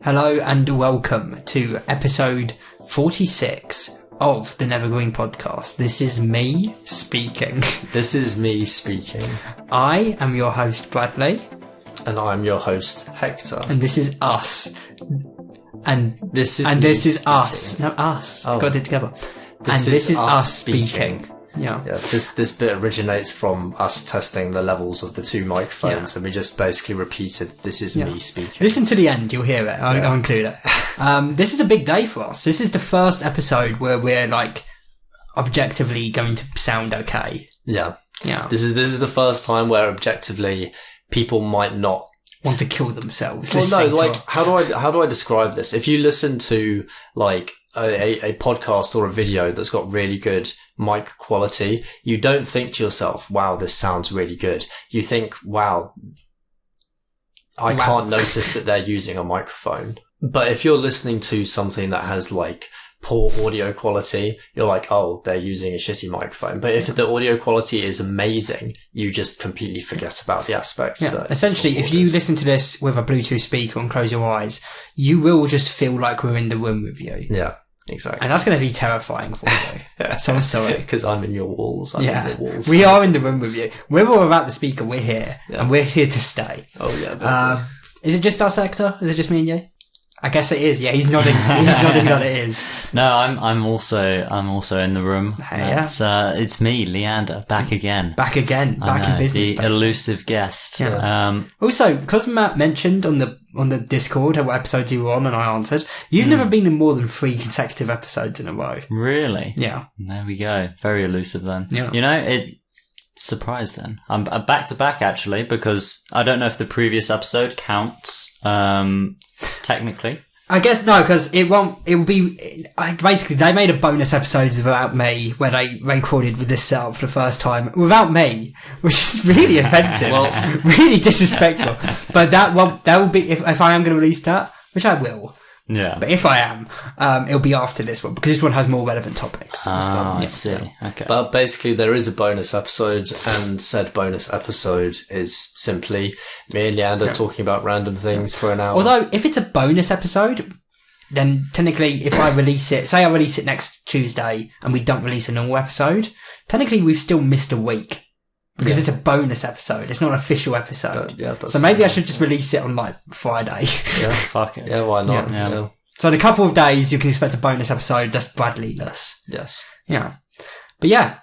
Hello and welcome to episode 46 of the Nethergreen podcast. This is me speaking. This is me speaking. I am your host, Bradley. And I'm your host, Hector. And this is us. And this is us. No, us. Oh. Got it together. This is us speaking. Yeah. This bit originates from us testing the levels of the two microphones, and we just basically repeated, this is me speaking. Listen to the end, you'll hear it. I'll include it. This is a big day for us. This is the first episode where we're like objectively going to sound okay. Yeah. Yeah. This is the first time where objectively people might not want to kill themselves. Well, no, like how do I describe this? If you listen to like a podcast or a video that's got really good mic quality, you don't think to yourself, wow, this sounds really good. You think, wow, I can't notice that they're using a microphone. But if you're listening to something that has like poor audio quality, you're like, oh, they're using a shitty microphone. But if the audio quality is amazing, you just completely forget about the aspects. Yeah. Essentially, if you listen to this with a Bluetooth speaker and close your eyes, you will just feel like we're in the room with you. Yeah. Exactly. And that's going to be terrifying for you. So I'm sorry. Because I'm in your walls. I'm in the walls. We are in the room with you. Whether we're without the speaker, we're here. Yeah. And we're here to stay. Oh, yeah. Is it just our sector? Is it just me and you? I guess it is. Yeah, he's nodding. He's nodding that it is. No, I'm also in the room. It's me, Leander, back again. Back in business. The elusive guest. Yeah. Also, because Matt mentioned on the Discord what episodes you were on, and I answered, you've never been in more than 3 consecutive episodes in a row. Really? Yeah. There we go. Very elusive then. Yeah. You know, surprised then. I'm back to back actually, because I don't know if the previous episode counts. Technically, I guess no, because it won't. It will be basically they made a bonus episode without me where they recorded with this setup for the first time without me, which is really offensive, really disrespectful. But that will be if I am going to release that, which I will. Yeah. But if I am, it'll be after this one because this one has more relevant topics. I see. Okay. But basically there is a bonus episode, and said bonus episode is simply me and Leander talking about random things for an hour. Although, if it's a bonus episode, then technically if I release it, say I release it next Tuesday and we don't release a normal episode, technically we've still missed a week. Because it's a bonus episode. It's not an official episode. So maybe I should just release it on like Friday. Yeah, fuck it. Yeah, why not? Yeah. So in a couple of days, you can expect a bonus episode that's Bradley-less. Yes. Yeah. But yeah,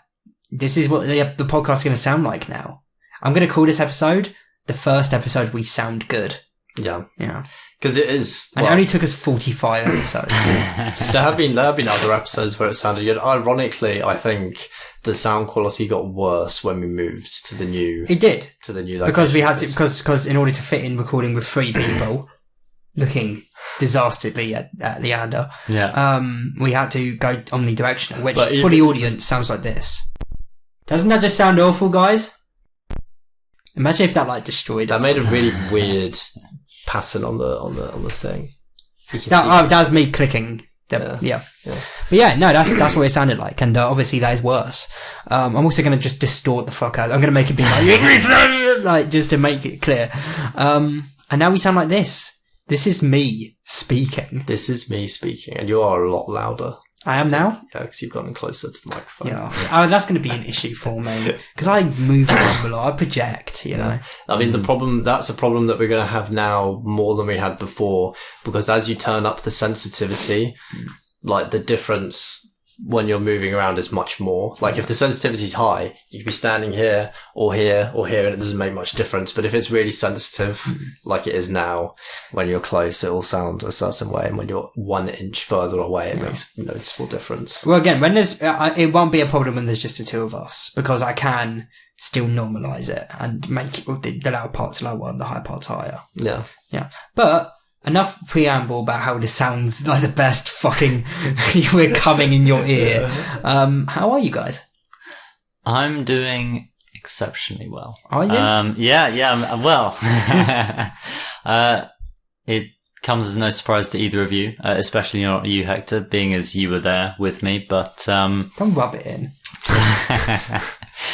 this is what the podcast is going to sound like now. I'm going to call this episode the first episode we sound good. Yeah. Yeah. Because it is. And it only took us 45 episodes. There have been other episodes where it sounded good. Ironically, I think the sound quality got worse when we moved to the new. It did. To the new. Because we had to, because in order to fit in recording with 3 people, looking disastrously at Leander, we had to go omnidirectional, which for the audience sounds like this. Doesn't that just sound awful, guys? Imagine if that like destroyed us. That made a really weird pattern on the thing. That was me clicking. Yeah. But yeah, no, that's what it sounded like, and obviously that is worse. I'm also going to just distort the fuck out. I'm going to make it be like just to make it clear. And now we sound like this. This is me speaking. This is me speaking, and you are a lot louder. I am now? Yeah, because you've gotten closer to the microphone. Yeah. Oh, that's going to be an issue for me. Because I move around a lot. I project, you know. I mean, that's a problem that we're going to have now more than we had before. Because as you turn up the sensitivity, like the difference when you're moving around is much more. Like if the sensitivity is high, you could be standing here or here or here and it doesn't make much difference. But if it's really sensitive, like it is now, when you're close, it will sound a certain way. And when you're 1 inch further away, it makes a noticeable difference. Well, again, when there's, it won't be a problem when there's just the 2 of us, because I can still normalize it and make the loud parts lower and the high parts higher. Yeah. Yeah. But enough preamble about how this sounds like the best fucking we're coming in your ear. How are you guys? I'm doing exceptionally well. Are you? Yeah, well. It comes as no surprise to either of you, especially not you, Hector, being as you were there with me, but... Don't rub it in.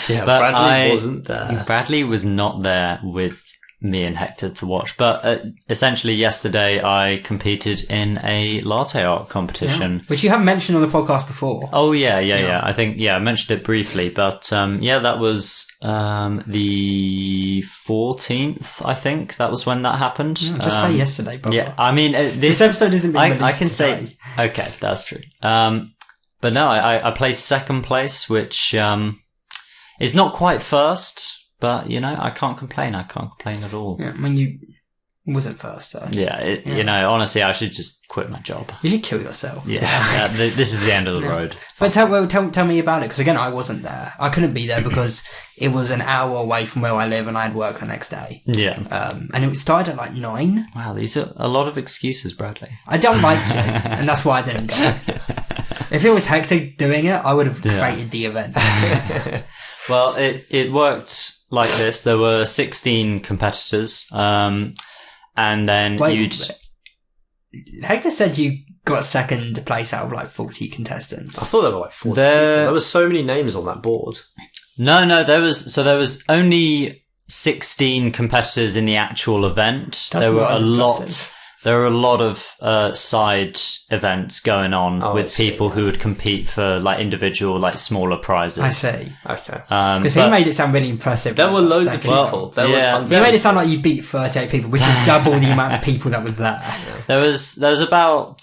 Yeah, But Bradley wasn't there. Bradley was not there with me and Hector to watch. But essentially, yesterday I competed in a latte art competition. Which you haven't mentioned on the podcast before. Oh, yeah. I think, I mentioned it briefly. But that was the 14th, I think. That was when that happened. Just say yesterday, brother. Yeah, I mean, this episode isn't being released I can today. say, okay, that's true. But no, I placed second place, which is not quite first. But, I can't complain. I can't complain at all. Yeah, I mean, you wasn't first, though. Yeah, honestly, I should just quit my job. You should kill yourself. Yeah, this is the end of the road. But tell me about it, because again, I wasn't there. I couldn't be there because it was an hour away from where I live and I had work the next day. Yeah. And it started at like 9. Wow, these are a lot of excuses, Bradley. I don't like you, and that's why I didn't go. If it was Hector doing it, I would have created the event. Well, it worked like this. There were 16 competitors, and then Hector said you got second place out of like 40 contestants. I thought there were like 40 people. There were so many names on that board. No, there was only 16 competitors in the actual event. There were a lot. There were a lot of side events going on with people who would compete for like individual, like smaller prizes. I see. Okay. Because he made it sound really impressive. There were loads of people. There were tons. He made it sound like you beat 38 people, which is double the amount of people that were there. There was about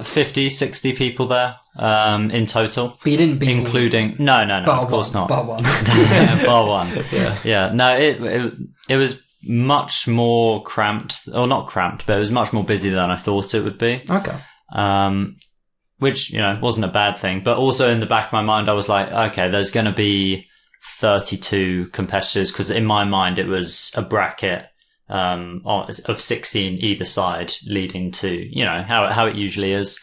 50, 60 people there in total. But you didn't beat including no, of course not. Bar one. Bar one. Yeah. No, it was much more cramped, or not cramped, but it was much more busy than I thought it would be. Okay. Which, wasn't a bad thing, but also in the back of my mind, I was like, okay, there's going to be 32 competitors, because in my mind, it was a bracket, of 16 either side, leading to, how it usually is.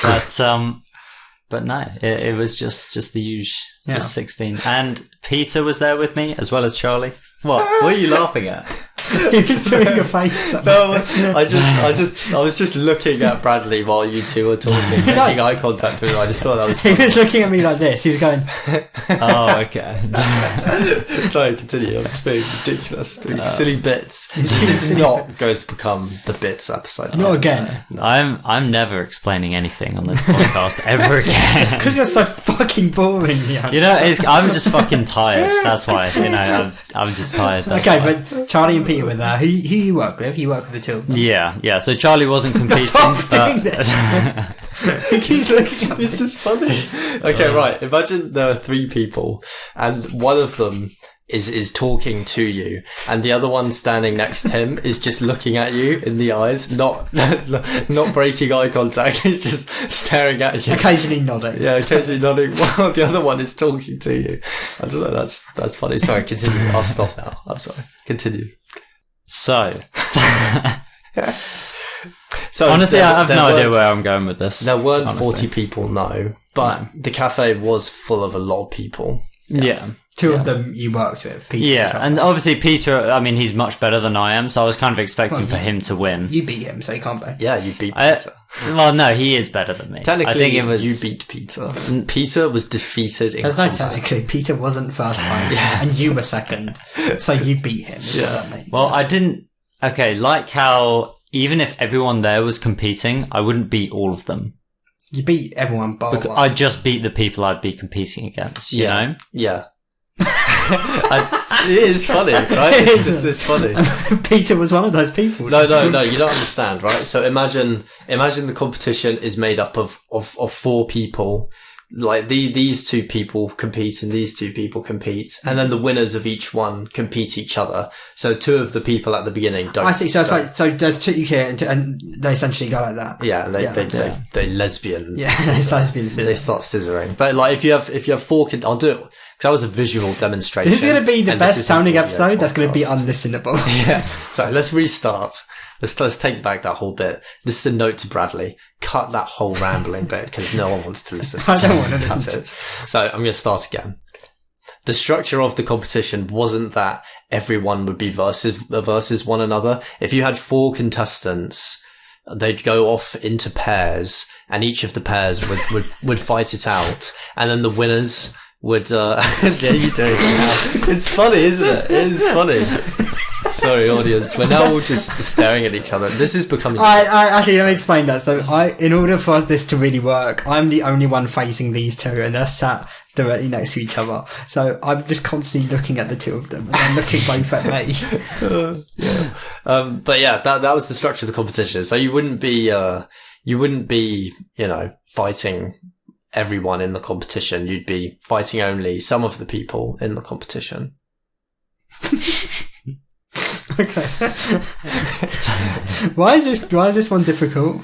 But no, it was just the usual, just 16. And Peter was there with me, as well as Charlie. What are you laughing at? He was doing a face. No, I was just looking at Bradley while you two were talking, making eye contact with him. I just thought that was funny. He was looking at me like this. He was going... Oh, okay. Sorry, continue. I'm just being ridiculous. Doing silly bits. This is not going to become the bits episode. Not again. No. I'm never explaining anything on this podcast ever again. It's because you're so fucking boring, Ian. I'm just fucking tired. That's why, I'm just tired. But Charlie and Peter were there. Who you work with? You work with the two of them. Yeah. So Charlie wasn't competing. Stop doing this. He keeps looking at me. It's just funny. Okay, right. Imagine there are 3 people, and one of them is talking to you, and the other one standing next to him is just looking at you in the eyes, not breaking eye contact. He's just staring at you, occasionally nodding. Yeah, occasionally nodding while the other one is talking to you. I don't know. That's funny. Sorry, continue. I'll stop now. I'm sorry. Continue. So honestly, I have no idea where I'm going with this. There weren't 40 people, no, but the cafe was full of a lot of people. Yeah. Two of them you worked with, Peter. And obviously Peter, I mean, he's much better than I am, so I was kind of expecting for him to win. You beat him, so you can't be. Yeah, you beat Peter. Well, no, you is better than me. Technically, I think it was... you beat Peter. Peter was defeated in There's combat. no technically. Peter wasn't first time, and you were second, so you beat him. Is what that means. Well, I didn't... Okay, like how even if everyone there was competing, I wouldn't beat all of them. You beat everyone bar one. I just beat the people I'd be competing against, you know? Yeah. It is funny, right? It's funny. Peter was one of those people. No, you don't understand, right? So imagine the competition is made up of 4 people. Like these 2 people compete and these 2 people compete, and then the winners of each one compete each other. So 2 of the people at the beginning don't. I see. So it's like, so there's 2 here, and they essentially go like that. Yeah, and they lesbian. Yeah, it's lesbian. They start scissoring. But like if you have 4, I'll do it because that was a visual demonstration. This is going to be the best sounding episode. That's going to be unlistenable. Yeah. So let's restart. Let's take back that whole bit. This is a note to Bradley. Cut that whole rambling bit because no one wants to listen. I don't want to listen to it. So I'm going to start again. The structure of the competition wasn't that everyone would be versus one another. If you had 4 contestants, they'd go off into pairs, and each of the pairs would fight it out, and then the winners would there you do. It's funny, isn't it? It is funny. Sorry, audience. We're now all just staring at each other. This is becoming. I actually let me explain that. So, in order for this to really work, I'm the only one facing these two, and they're sat directly next to each other. So I'm just constantly looking at the two of them, and then looking both at me. Yeah. But yeah, that was the structure of the competition. So you wouldn't be, fighting everyone in the competition. You'd be fighting only some of the people in the competition. Okay. Why is this one difficult?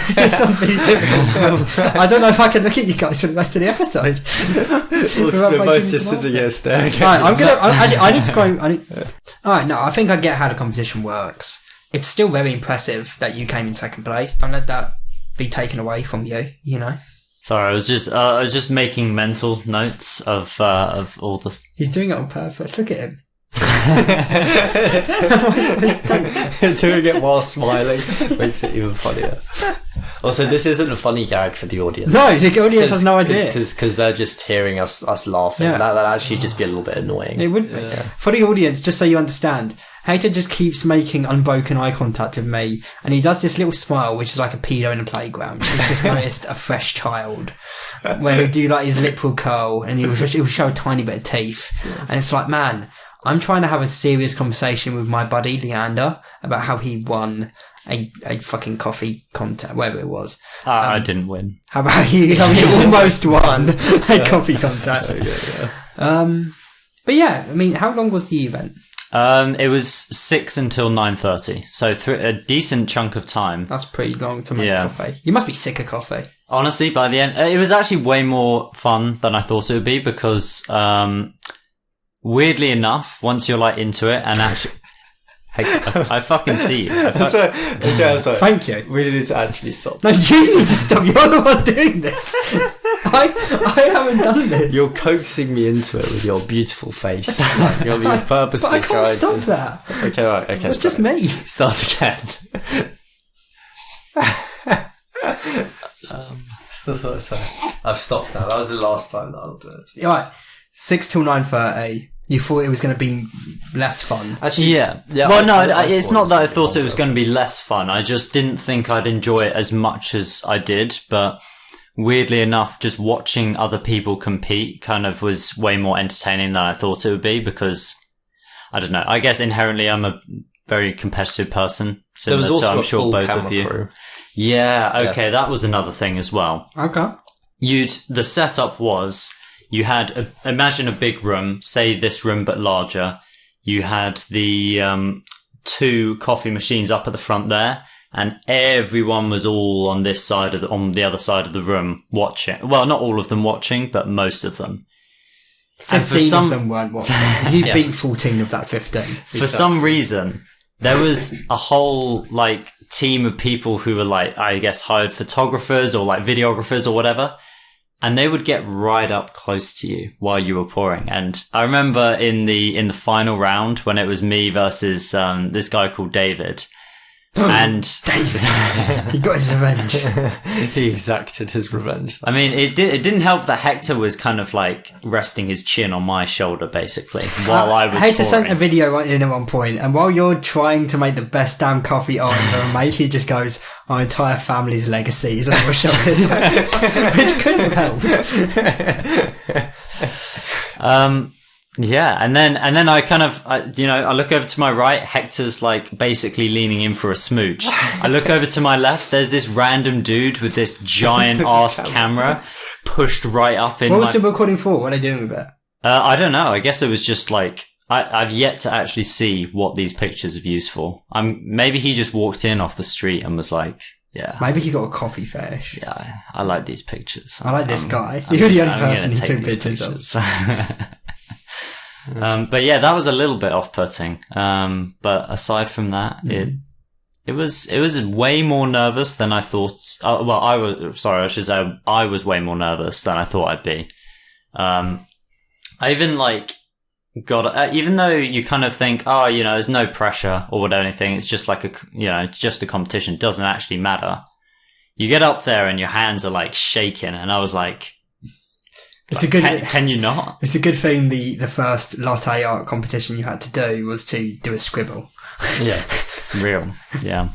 It sounds really difficult. I don't know if I can look at you guys for the rest of the episode. We're both just sitting here staring at I need to go. Alright, no, I think I get how the competition works. It's still very impressive that you came in second place. Don't let that be taken away from you, you know? Sorry, I was just making mental notes of all the... He's doing it on purpose. Look at him. Doing it while smiling makes it even funnier. Also, this isn't a funny gag for the audience. No, the audience has no idea because they're just hearing us laughing. Yeah. That'd actually just be a little bit annoying. It would be. Yeah. For the audience, just so you understand, Hector just keeps making unbroken eye contact with me, and he does this little smile, which is like a pedo in a playground. He's just noticed a fresh child, where he'll do like his lip will curl, and he'll show a tiny bit of teeth, and it's like, man, I'm trying to have a serious conversation with my buddy Leander about how he won a fucking coffee contest, whatever it was. I didn't win. How about you? He almost won a coffee contest. But yeah, I mean, how long was the event? It was 6 until 9:30, so a decent chunk of time. That's pretty long to make coffee. You must be sick of coffee. Honestly, by the end, it was actually way more fun than I thought it would be because, weirdly enough, once you're like into it and actually... I fucking see you. I'm sorry. Thank you. We need to actually stop. No, you need to stop. You're the one doing this. I haven't done this. You're coaxing me into it with your beautiful face. You're being purposely but I can't stop that. Okay, right. Okay, it's just me. Start again. Sorry. I've stopped now. That was the last time that I'll do it. All right. 6 till 9:30. You thought it was going to be less fun. Actually, yeah. Well, it's not that I thought it was going to be less fun. I just didn't think I'd enjoy it as much as I did. But weirdly enough, just watching other people compete kind of was way more entertaining than I thought it would be because, I don't know, I guess inherently I'm a very competitive person. There was also I'm sure both of you. Crew. Yeah, okay, that was another thing as well. Okay. The setup was... You had, imagine a big room, say this room but larger. You had the 2 coffee machines up at the front there, and everyone was all on this side on the other side of the room watching. Well, not all of them watching, but most of them. 15 of them weren't watching. You beat 14 of that 15. For some reason, there was a whole team of people who were I guess hired photographers or videographers or whatever. And they would get right up close to you while you were pouring. And I remember in the final round when it was me versus this guy called David. And David, he got his revenge. He exacted his revenge. I mean, it didn't help that Hector was kind of resting his chin on my shoulder, basically, while I was Hector pouring. sent a video in at one point, and while you're trying to make the best damn coffee on your mate, he just goes, "Our entire family's legacy is on your shoulders," which couldn't have helped. Yeah, and then I kind of, I look over to my right, Hector's basically leaning in for a smooch. I look over to my left, there's this random dude with this giant ass camera pushed right up in What was the recording for? What are they doing with it? I don't know. I guess it was just I've yet to actually see what these pictures are used for. Maybe he just walked in off the street and was yeah. Maybe he got a coffee fetish. Yeah, I like these pictures. I like this guy. You're the only person he took pictures of. But yeah, that was a little bit off-putting. But aside from that, it was way more nervous than I thought. I was way more nervous than I thought I'd be. I even even though you kind of think, there's no pressure or anything, it's just it's just a competition, it doesn't actually matter. You get up there and your hands are shaking, and I was It's a good. Can you not? It's a good thing. The first latte art competition you had to do was to do a scribble. Yeah. Real. Yeah.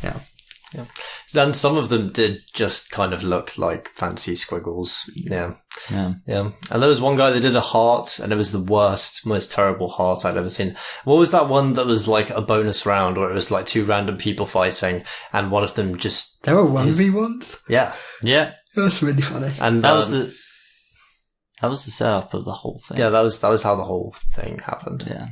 And some of them did just kind of look like fancy squiggles. Yeah. And there was one guy that did a heart, and it was the worst, most terrible heart I'd ever seen. What was that one that was like a bonus round, where it was like two random people fighting, and one of them just... There were 1v1s? Yeah. That's really funny. And that was the setup of the whole thing. Yeah, that was how the whole thing happened. Yeah.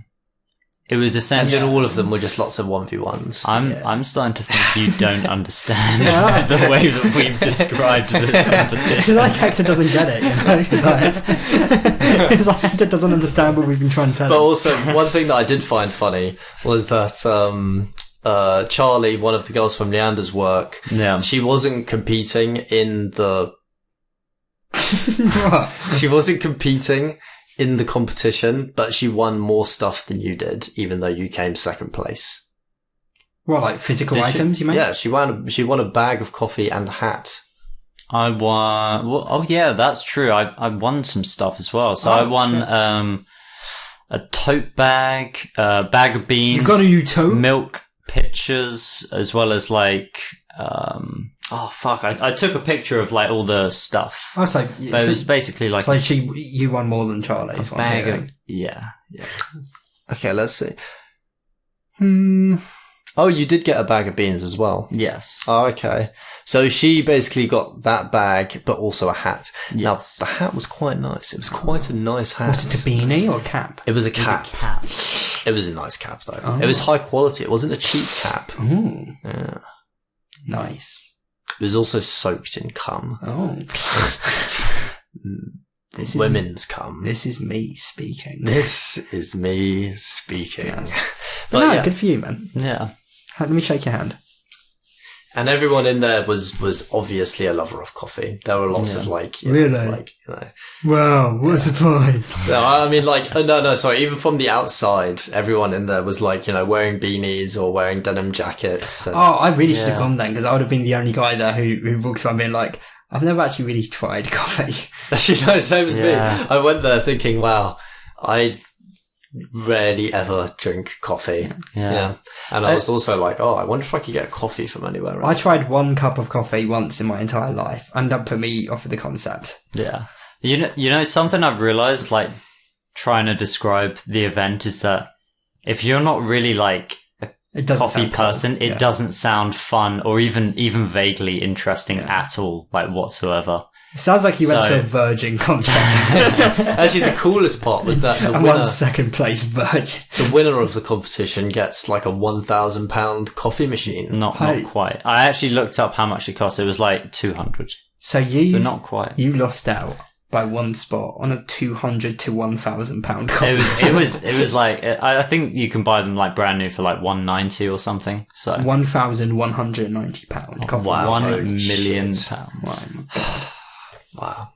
It was essentially... And all of them were just lots of 1v1s. I'm starting to think you don't understand the way that we've described this competition. It's like Hector doesn't get it, you know? It's like Hector doesn't understand what we've been trying to tell him. But also, one thing that I did find funny was that Charlie, one of the girls from Leander's work, she wasn't competing in the... She wasn't competing in the competition, but she won more stuff than you did, even though you came second place. What, like physical items, you mean? Yeah, she won a bag of coffee and a hat. I won... Well, oh, yeah, that's true. I won some stuff as well. So I won a tote bag, a bag of beans. You got a new tote? Milk pitchers, as well as like... oh fuck! I took a picture of like all the stuff. Oh, so it was basically like you won more than Charlie's. Bag of, yeah. Okay, let's see. Oh, you did get a bag of beans as well. Yes. Oh, okay. So she basically got that bag, but also a hat. Yes. Now the hat was quite nice. It was quite a nice hat. Was it a beanie or a cap? It was a cap. It was a nice cap though. Oh. It was high quality. It wasn't a cheap cap. Ooh. Yeah. Nice. It was also soaked in cum. Oh. Women's cum. This is me speaking. This is me speaking. Yes. But no, good for you, man. Yeah. Let me shake your hand. And everyone in there was obviously a lover of coffee. There were lots of really? Wow, what a surprise. No, I mean sorry, even from the outside, everyone in there was wearing beanies or wearing denim jackets. And, I really should have gone then, because I would have been the only guy there who walks around being like, I've never actually really tried coffee. Same as me. I went there thinking, wow, I rarely ever drink coffee. Yeah. And I was also like, I wonder if I could get coffee from anywhere else. I tried 1 cup of coffee once in my entire life, and that put me off of the concept. Yeah. You know, something I've realized, like, trying to describe the event is that if you're not really like a coffee person, it doesn't sound fun or even vaguely interesting at all, like whatsoever. It sounds like you went to a Virgin contest. Actually, the coolest part was that the winner, won second place Virgin. The winner of the competition gets like a £1,000 coffee machine. Not quite. I actually looked up how much it cost. It was like 200. So not quite. You lost out by 1 spot on a £200 to £1,000 coffee. It was like, I think you can buy them like brand new for like £190 or something. So £1,190 coffee. Wow. £1 million. Oh my God. Wow.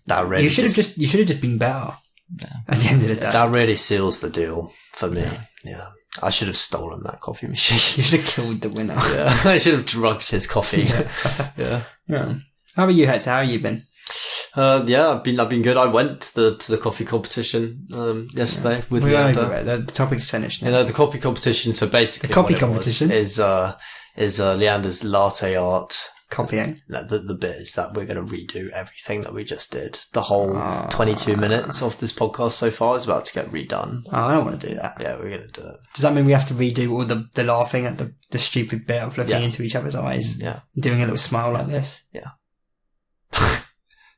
That really you should have just been better. Yeah. At the end of the day. That really seals the deal for me. Yeah. I should have stolen that coffee machine. You should have killed the winner. Yeah. I should have drugged his coffee. Yeah. How about you, Hector? How have you been? I've been good. I went to the coffee competition yesterday with Leander. The topic's finished now. The coffee competition. So basically, the copy competition is Leander's latte art. Copying. The bit is that we're going to redo everything that we just did. The whole 22 minutes of this podcast so far is about to get redone. Oh, I don't want to do that. Yeah, we're going to do it. Does that mean we have to redo all the laughing at the stupid bit of looking into each other's eyes? Yeah. Doing a little smile like this? Yeah.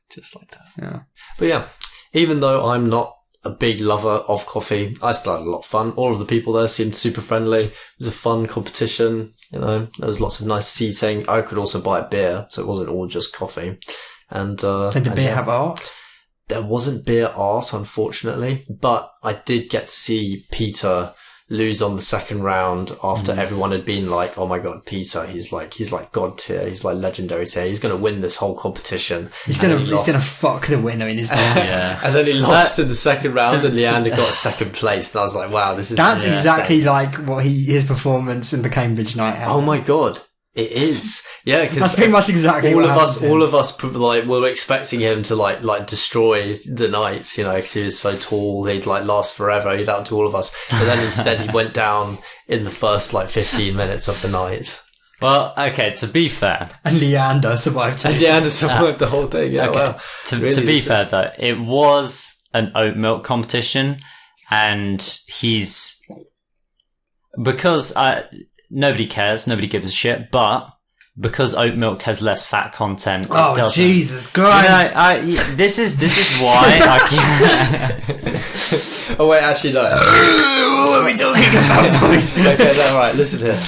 Just like that. Yeah. But yeah, even though I'm not a big lover of coffee, I still had a lot of fun. All of the people there seemed super friendly. It was a fun competition. There was lots of nice seating. I could also buy a beer, so it wasn't all just coffee. And did the beer have art? There wasn't beer art, unfortunately, but I did get to see Peter lose on the second round after everyone had been like, "Oh my God, Peter! He's like god tier. He's like legendary tier. He's going to win this whole competition. He's going to fuck the winner in his ass." Yeah. And then he lost in the second round, and Leander got second place. And I was like, "Wow, this is that's exactly like what his performance in the Cambridge night out." Oh my God, It is, yeah. Because that's pretty much exactly all what of us, happened to him. all of us, like were expecting him to like destroy the knights, you know, because he was so tall, he'd like last forever. He'd outdo all of us, but then instead he went down in the first like 15 minutes of the night. Well, okay. To be fair, And Leander survived too. And Leander survived the whole thing. Yeah, okay. wow. To Really, be this fair is- though, it was an oat milk competition, and because nobody cares, nobody gives a shit, but because oat milk has less fat content, Oh, it doesn't. Jesus You Christ. know, this is why I can't. Oh wait, actually no. What are we talking about, boys? Okay, no, right. Listen here.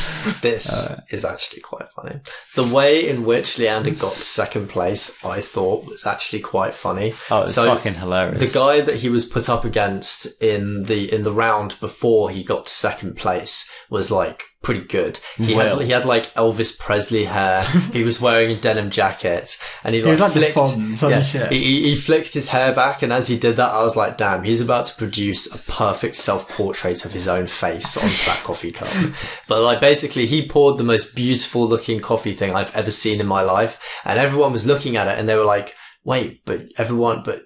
This is actually quite funny. The way in which Leander got second place, I thought, was actually quite funny. Oh, it's fucking hilarious. The guy that he was put up against in the round before he got to second place was like pretty good. He had like Elvis Presley hair. He was wearing a denim jacket, and he was like the flicked. Fonz on the shit. He flicked his hair back, and as he did that, I was like, "Damn, he's about to produce a perfect self-portrait of his own face onto that coffee cup." But like, basically, he poured the most beautiful-looking coffee thing I've ever seen in my life, and everyone was looking at it, and they were like, "Wait, but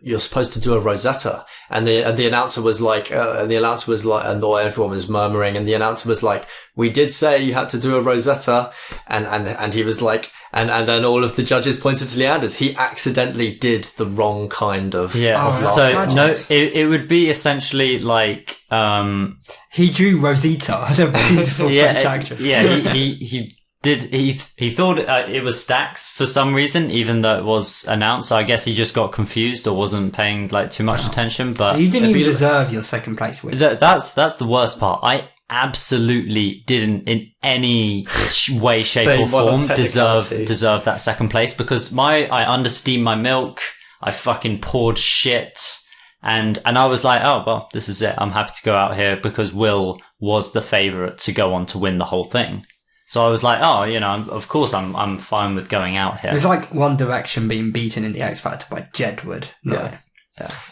you're supposed to do a Rosetta." And the announcer was like, and everyone was murmuring, and the announcer was like, "We did say you had to do a Rosetta." And he was like, and then all of the judges pointed to Leander's. He accidentally did the wrong kind of. Yeah. Oh, that's So tragic. no, it would be essentially like, He drew Rosita, the beautiful French actress. yeah, he thought it was Stax for some reason, even though it was announced. So I guess he just got confused or wasn't paying like too much attention. But So you didn't even deserve your second place win. that's the worst part. I absolutely didn't in any way, shape, They or won on form technicality. deserve that second place because I understeamed my milk. I fucking poured shit. And I was like, oh, well, this is it. I'm happy to go out here because Will was the favourite to go on to win the whole thing. So I was like, oh, you know, of course I'm fine with going out here. It was like One Direction being beaten in the X Factor by Jedward. Yeah.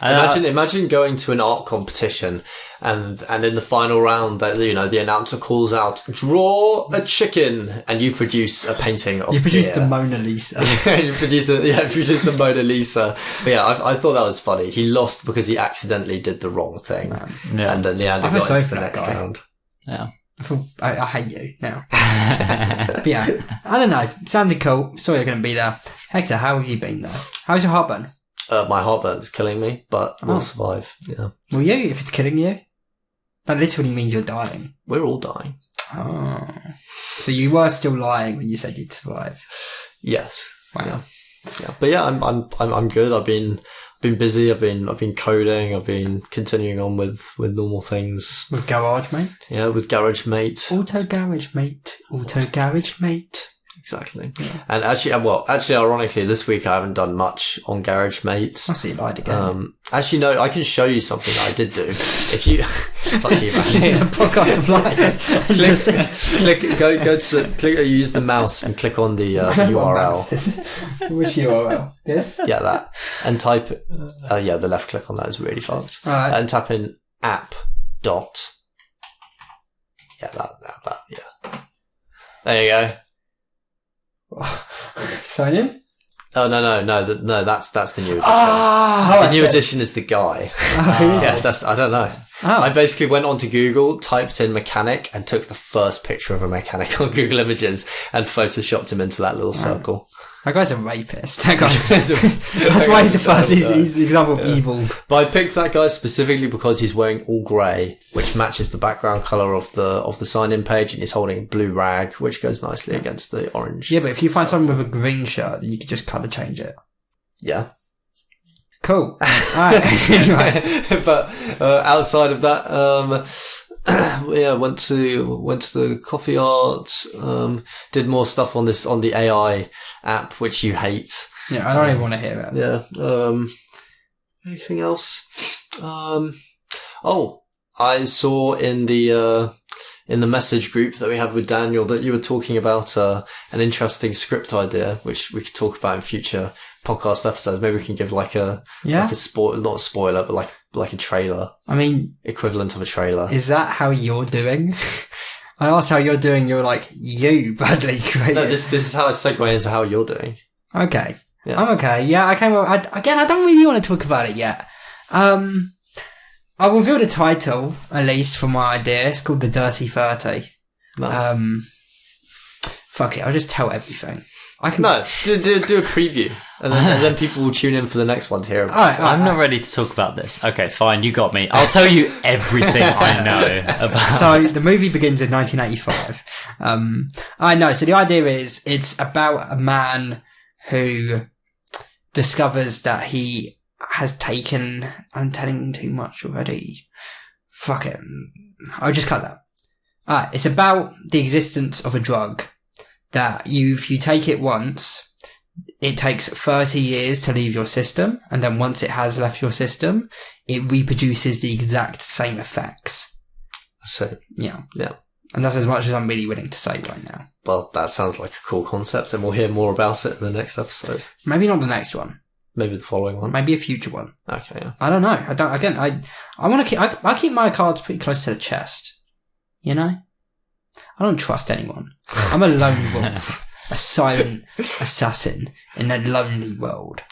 And Imagine going to an art competition and in the final round that, you know, the announcer calls out, "Draw a chicken," and you produce a painting of You produced beer. the Mona Lisa. You produce the Mona Lisa. But yeah, I thought that was funny. He lost because he accidentally did the wrong thing. Yeah. And then Leander I feel got sorry into for the that next guy. round. yeah. I hate you now. But yeah, I don't know. Sounded cool. Sorry you're going to be there. Hector, how have you been though? How's your heartburn? My heartburn is killing me, but we'll survive. Yeah. Will you, if it's killing you? That literally means you're dying. We're all dying. Oh. So you were still lying when you said you'd survive. Yes. Wow. Yeah. But yeah, I'm good. I've been busy. I've been coding. I've been continuing on with normal things. With Garage Mate? Yeah, with Garage Mate. Auto Garage Mate. Auto Garage Mate. Exactly. Yeah. And actually, ironically, this week I haven't done much on Garage Mate. I see you lied again. Actually, no, I can show you something that I did do. If you, fuck you, man. It's a podcast of lies. Click, use the mouse and click on the URL. Which URL? This? Yeah, that. And type, the left click on that is really fast. Alright. And tap in app dot. Yeah, that, yeah. There you go. Sign in? Oh, no, that's the new edition. Ah! The new edition is the guy. Who is it? I don't know. Oh. I basically went onto Google, typed in mechanic, and took the first picture of a mechanic on Google Images and photoshopped him into that little circle. That guy's a rapist. That guy. That's why he's the first. He's the example of evil. But I picked that guy specifically because he's wearing all grey, which matches the background colour of the sign-in page, and he's holding a blue rag, which goes nicely against the orange. Yeah, but if you find someone with a green shirt, then you could just colour change it. Yeah. Cool. Alright. Anyway. But outside of that, went to the coffee art, did more stuff on the AI app, which you hate. Yeah, I don't even want to hear it. Yeah. Anything else? I saw in the message group that we had with Daniel that you were talking about an interesting script idea, which we could talk about in future podcast episodes. Maybe we can give like a not a spoiler, but like a trailer. I mean, Equivalent of a trailer. is that how you're doing? I asked how you're doing. You're like, you badly created. No, this is how I segue into how you're doing. Okay. Yeah. I'm okay. Yeah, I came up. Again, I don't really want to talk about it yet. I'll reveal the title, at least, for my idea. It's called The Dirty 30. Nice. Fuck it, I'll just tell everything. No, do a preview, and then people will tune in for the next one to hear about. Alright, I'm not ready to talk about this. Okay, fine, you got me. I'll tell you everything I know about. So the movie begins in 1985. I know. So the idea is it's about a man who discovers that he has taken. I'm telling too much already. Fuck it. I'll just cut that. It's about the existence of a drug that if you take it once, it takes 30 years to leave your system, and then once it has left your system, it reproduces the exact same effects. So Yeah. yeah. And that's as much as I'm really willing to say right now. Well, that sounds like a cool concept, and we'll hear more about it in the next episode. Maybe not the next one. Maybe the following one. Maybe a future one. Okay. Yeah. I don't know. I don't. Again, I want to keep. I keep my cards pretty close to the chest. You know. I don't trust anyone. I'm a lone wolf, a silent assassin in a lonely world.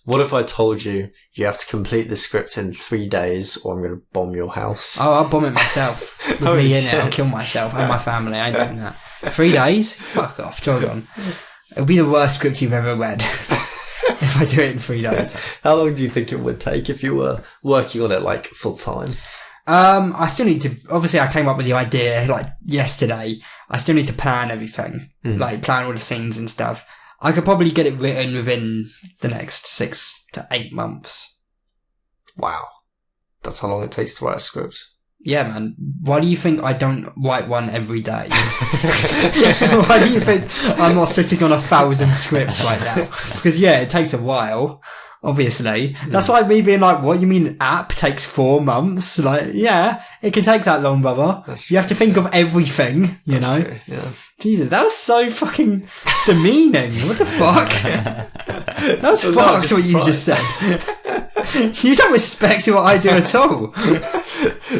What if I told you have to complete the script in 3 days, or I'm going to bomb your house? Oh, I'll bomb it myself. With Holy me in shit. it, I'll kill myself and my family. I ain't doing that. 3 days? Fuck off. Jog on. It'll be the worst script you've ever read if I do it in 3 days. How long do you think it would take if you were working on it like full time? I still need to, obviously I came up with the idea like yesterday. I still need to plan everything, like plan all the scenes and stuff. I could probably get it written within the next 6 to 8 months. Wow. That's how long it takes to write a script. Yeah, man. Why do you think I don't write one every day? Why do you think I'm not sitting on 1,000 scripts right now? Because yeah, it takes a while. Obviously, that's like me being like, "What you mean? App takes 4 months?" Like, yeah, it can take that long, brother. You have to think of everything, you know. True, yeah. Jesus, that was so fucking demeaning. What the fuck? That was I'm fucked. What you surprised. just said. You don't respect what I do at all.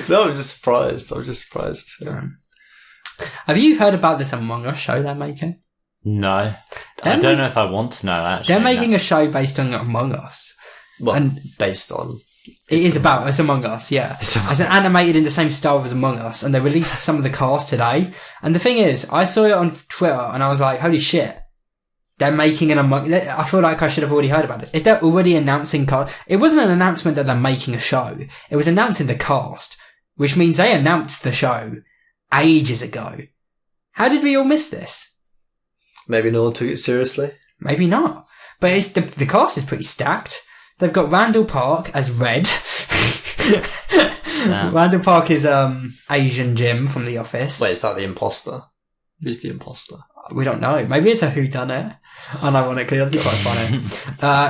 No, I'm just surprised. Have you heard about this Among Us show they're making? No. I don't know if I want to know, actually. They're making a show based on Among Us. Well, And based on... it's Among Us, yeah. It's an animated in the same style as Among Us, and they released some of the cast today. And the thing is, I saw it on Twitter, and I was like, holy shit. They're making an Among Us. I feel like I should have already heard about this. If they're already announcing cast... It wasn't an announcement that they're making a show. It was announcing the cast, which means they announced the show ages ago. How did we all miss this? Maybe no one took it seriously. Maybe not. But it's the cast is pretty stacked. They've got Randall Park as Red. Randall Park is Asian Jim from The Office. Wait, is that the imposter? Who's the imposter? We don't know. Maybe it's a whodunit. Unironically, that'd be quite funny.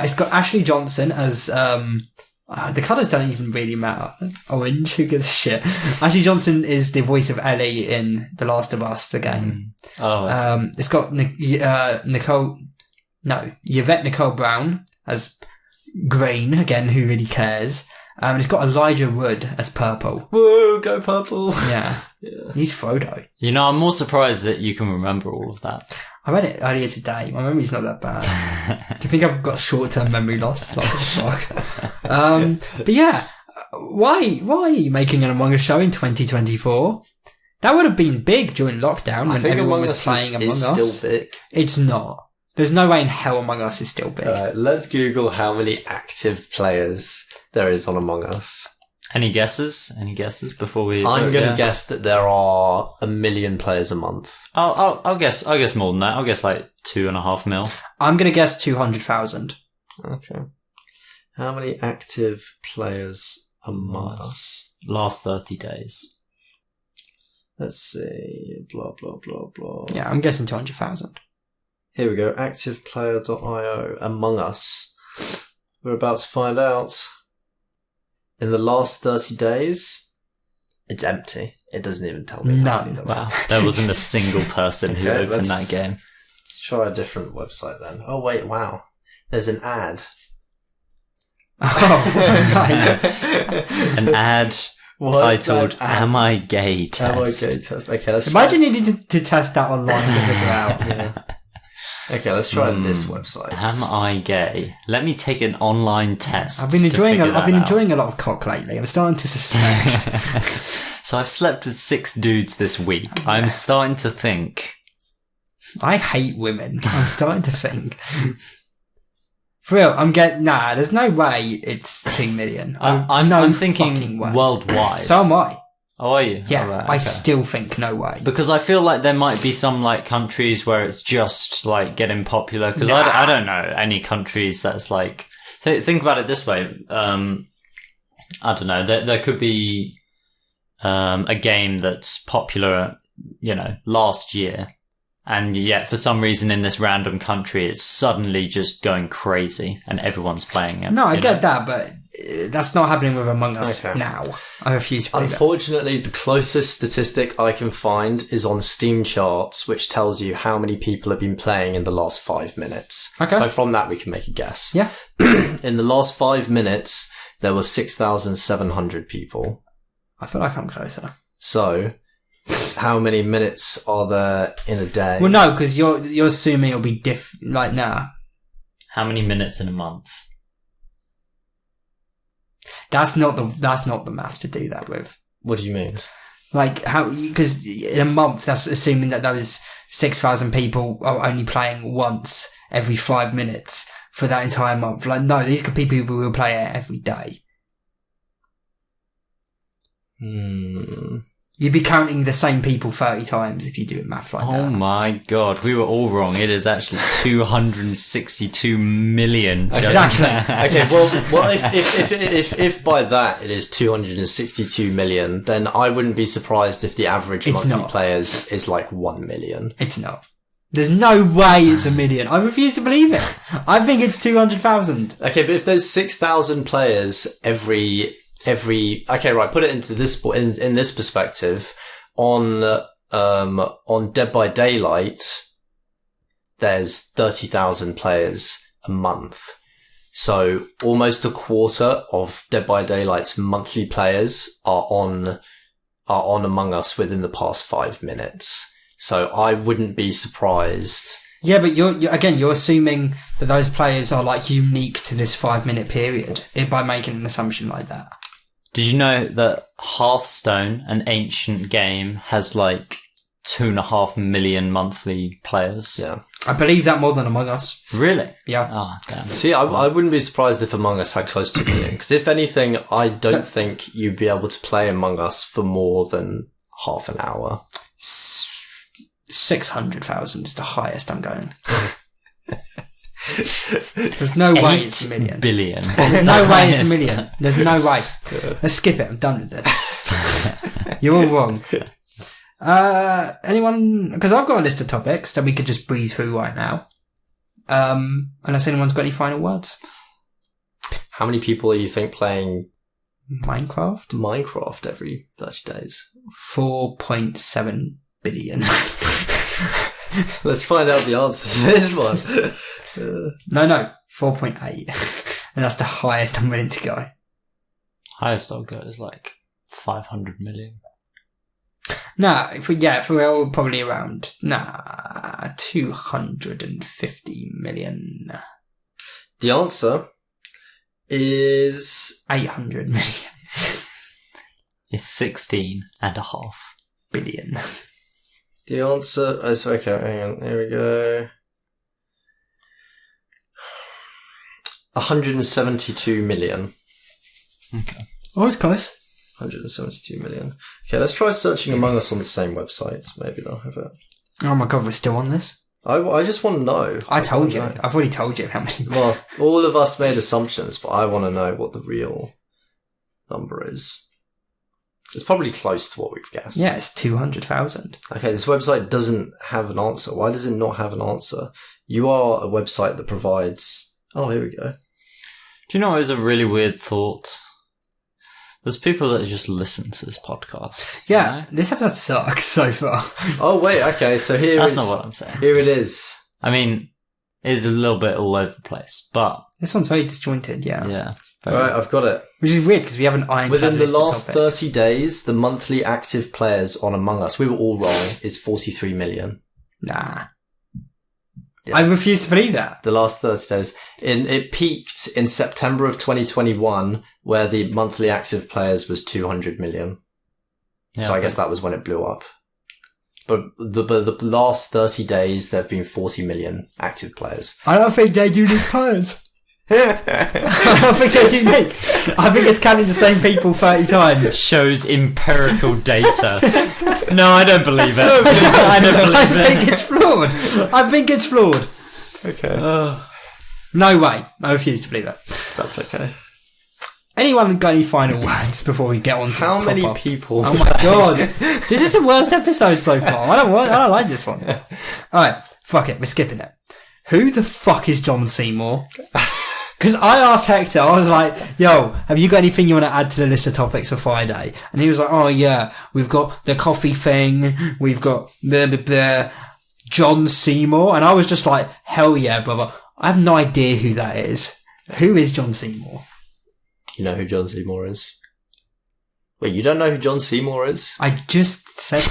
It's got Ashley Johnson as the colours don't even really matter. Orange, who gives a shit? Ashley Johnson is the voice of Ellie in The Last of Us, the game. It's got Yvette Nicole Brown as Green, again, who really cares? It's got Elijah Wood as Purple. Whoa, go purple. Yeah. He's Frodo. You know, I'm more surprised that you can remember all of that. I read it earlier today. My memory's not that bad. Do you think I've got short-term memory loss? Like, what the fuck? But yeah, why are you making an Among Us show in 2024? That would have been big during lockdown when everyone was playing Among Us. Still big. It's not. There's no way in hell Among Us is still big. Alright, let's Google how many active players there is on Among Us. Any guesses? Any guesses before we? I'm going to guess that there are 1 million players a month. I'll guess more than that. I'll guess like 2.5 mil. I'm going to guess 200,000. Okay. How many active players Among Us? Last 30 days. Let's see. Blah, blah, blah, blah. Yeah, I'm guessing 200,000. Here we go. Activeplayer.io. Among Us. We're about to find out. In the last 30 days, it's empty. It doesn't even tell me. None. Wow. There wasn't a single person who Okay, opened that game. Let's try a different website then. Oh, wait, wow. There's an ad. Oh, nice. An ad titled "Am I Gay Test." Am I Gay Test? Okay, let's imagine needing to test that online to figure out. Yeah. Okay, let's try this website. Am I gay? Let me take an online test. I've been enjoying a lot of cock lately. I'm starting to suspect. So I've slept with 6 dudes this week. Yeah. I'm starting to think. I hate women. I'm starting to think. For real, there's no way it's 2 million. I'm thinking worldwide. So am I. Oh, are you? Yeah, right, okay. I still think no way. Because I feel like there might be some like countries where it's just like getting popular. Because I don't know any countries that's like. Think about it this way. I don't know. There could be a game that's popular, last year. And yet, for some reason, in this random country, it's suddenly just going crazy, and everyone's playing it. No, I get that, but that's not happening with Among Us now. I refuse to believe Unfortunately, the closest statistic I can find is on Steam charts, which tells you how many people have been playing in the last 5 minutes. Okay. So from that, we can make a guess. Yeah. In the last 5 minutes, there were 6,700 people. I feel like I'm closer. So, how many minutes are there in a day? Well, no, because you're assuming it'll be like nah. How many minutes in a month? That's not the math to do that with. What do you mean? Like how? Because in a month, that's assuming that those 6,000 people are only playing once every 5 minutes for that entire month. Like, no, these could be people who will play it every day. You'd be counting the same people 30 times if you do it math like that. Oh my god, we were all wrong. It is actually 262 million. Exactly. Okay, well, if by that it is 262 million, then I wouldn't be surprised if the average monthly players is like 1 million. It's not. There's no way it's 1 million. I refuse to believe it. I think it's 200,000. Okay, but if there's 6,000 players every okay, right, put it into this in this perspective. On Dead by Daylight, there's 30,000 players a month. So almost a quarter of Dead by Daylight's monthly players are on Among Us within the past 5 minutes. So I wouldn't be surprised. Yeah, but you're assuming that those players are like unique to this 5 minute period by making an assumption like that. Did you know that Hearthstone, an ancient game, has like 2.5 million monthly players? Yeah. I believe that more than Among Us. Really? Yeah. Oh, damn. See, I wouldn't be surprised if Among Us had close to 1 million. Because if anything, I don't think you'd be able to play Among Us for more than half an hour. 600,000 is the highest I'm going. There's no way it's 1 million. Billion. There's no way it's 1 million. There's no way. Let's skip it. I'm done with this. You're all wrong. Anyone? Because I've got a list of topics that we could just breeze through right now. Unless anyone's got any final words. How many people are you think playing Minecraft every 30 days? 4.7 billion. Let's find out the answer to this one. No, 4.8. And that's the highest I'm willing to go. Highest I'll go is like 500 million. For real, probably around 250 million. The answer is 800 million. It's 16.5 billion. The answer is okay. Hang on, here we go. 172 million. Okay. Oh, it's close. 172 million. Okay, let's try searching Among Us on the same website. Maybe they'll have it. Oh my god, we're still on this? I just want to know. I told you. I've already told you how many. Well, all of us made assumptions, but I want to know what the real number is. It's probably close to what we've guessed. Yeah, it's 200,000. Okay, this website doesn't have an answer. Why does it not have an answer? You are a website that provides... Oh, here we go. Do you know what is a really weird thought? There's people that just listen to this podcast. Yeah, you know? This episode sucks so far. Oh, wait, okay, so That's not what I'm saying. Here it is. I mean, it's a little bit all over the place, but... This one's very disjointed, yeah. Yeah. Right, I've got it. Which is weird because we have an iron. Within the last 30 days, the monthly active players on Among Us, we were all wrong, is 43 million. Nah. Yeah. I refuse to believe that. The last 30 days. It peaked in September of 2021, where the monthly active players was 200 million. Yeah, so I guess that was when it blew up. But the last 30 days, there have been 40 million active players. I don't think they're unique players. I don't think they're unique. I think it's counting the same people 30 times. Shows empirical data. No, I don't believe it. I don't believe it. I think it's flawed. I think it's flawed. Okay. No way. I refuse to believe it. That's okay. Anyone got any final words before we get on to how many people? Oh my god, this is the worst episode so far. I don't like this one. All right, fuck it, we're skipping it. Who the fuck is John Seymour? Because I asked Hector, I was like, "Yo, have you got anything you want to add to the list of topics for Friday?" And he was like, "Oh yeah, we've got the coffee thing, we've got the John Seymour," and I was just like, "Hell yeah, brother! I have no idea who that is. Who is John Seymour?" You know who John Seymour is? Wait, you don't know who John Seymour is? I just said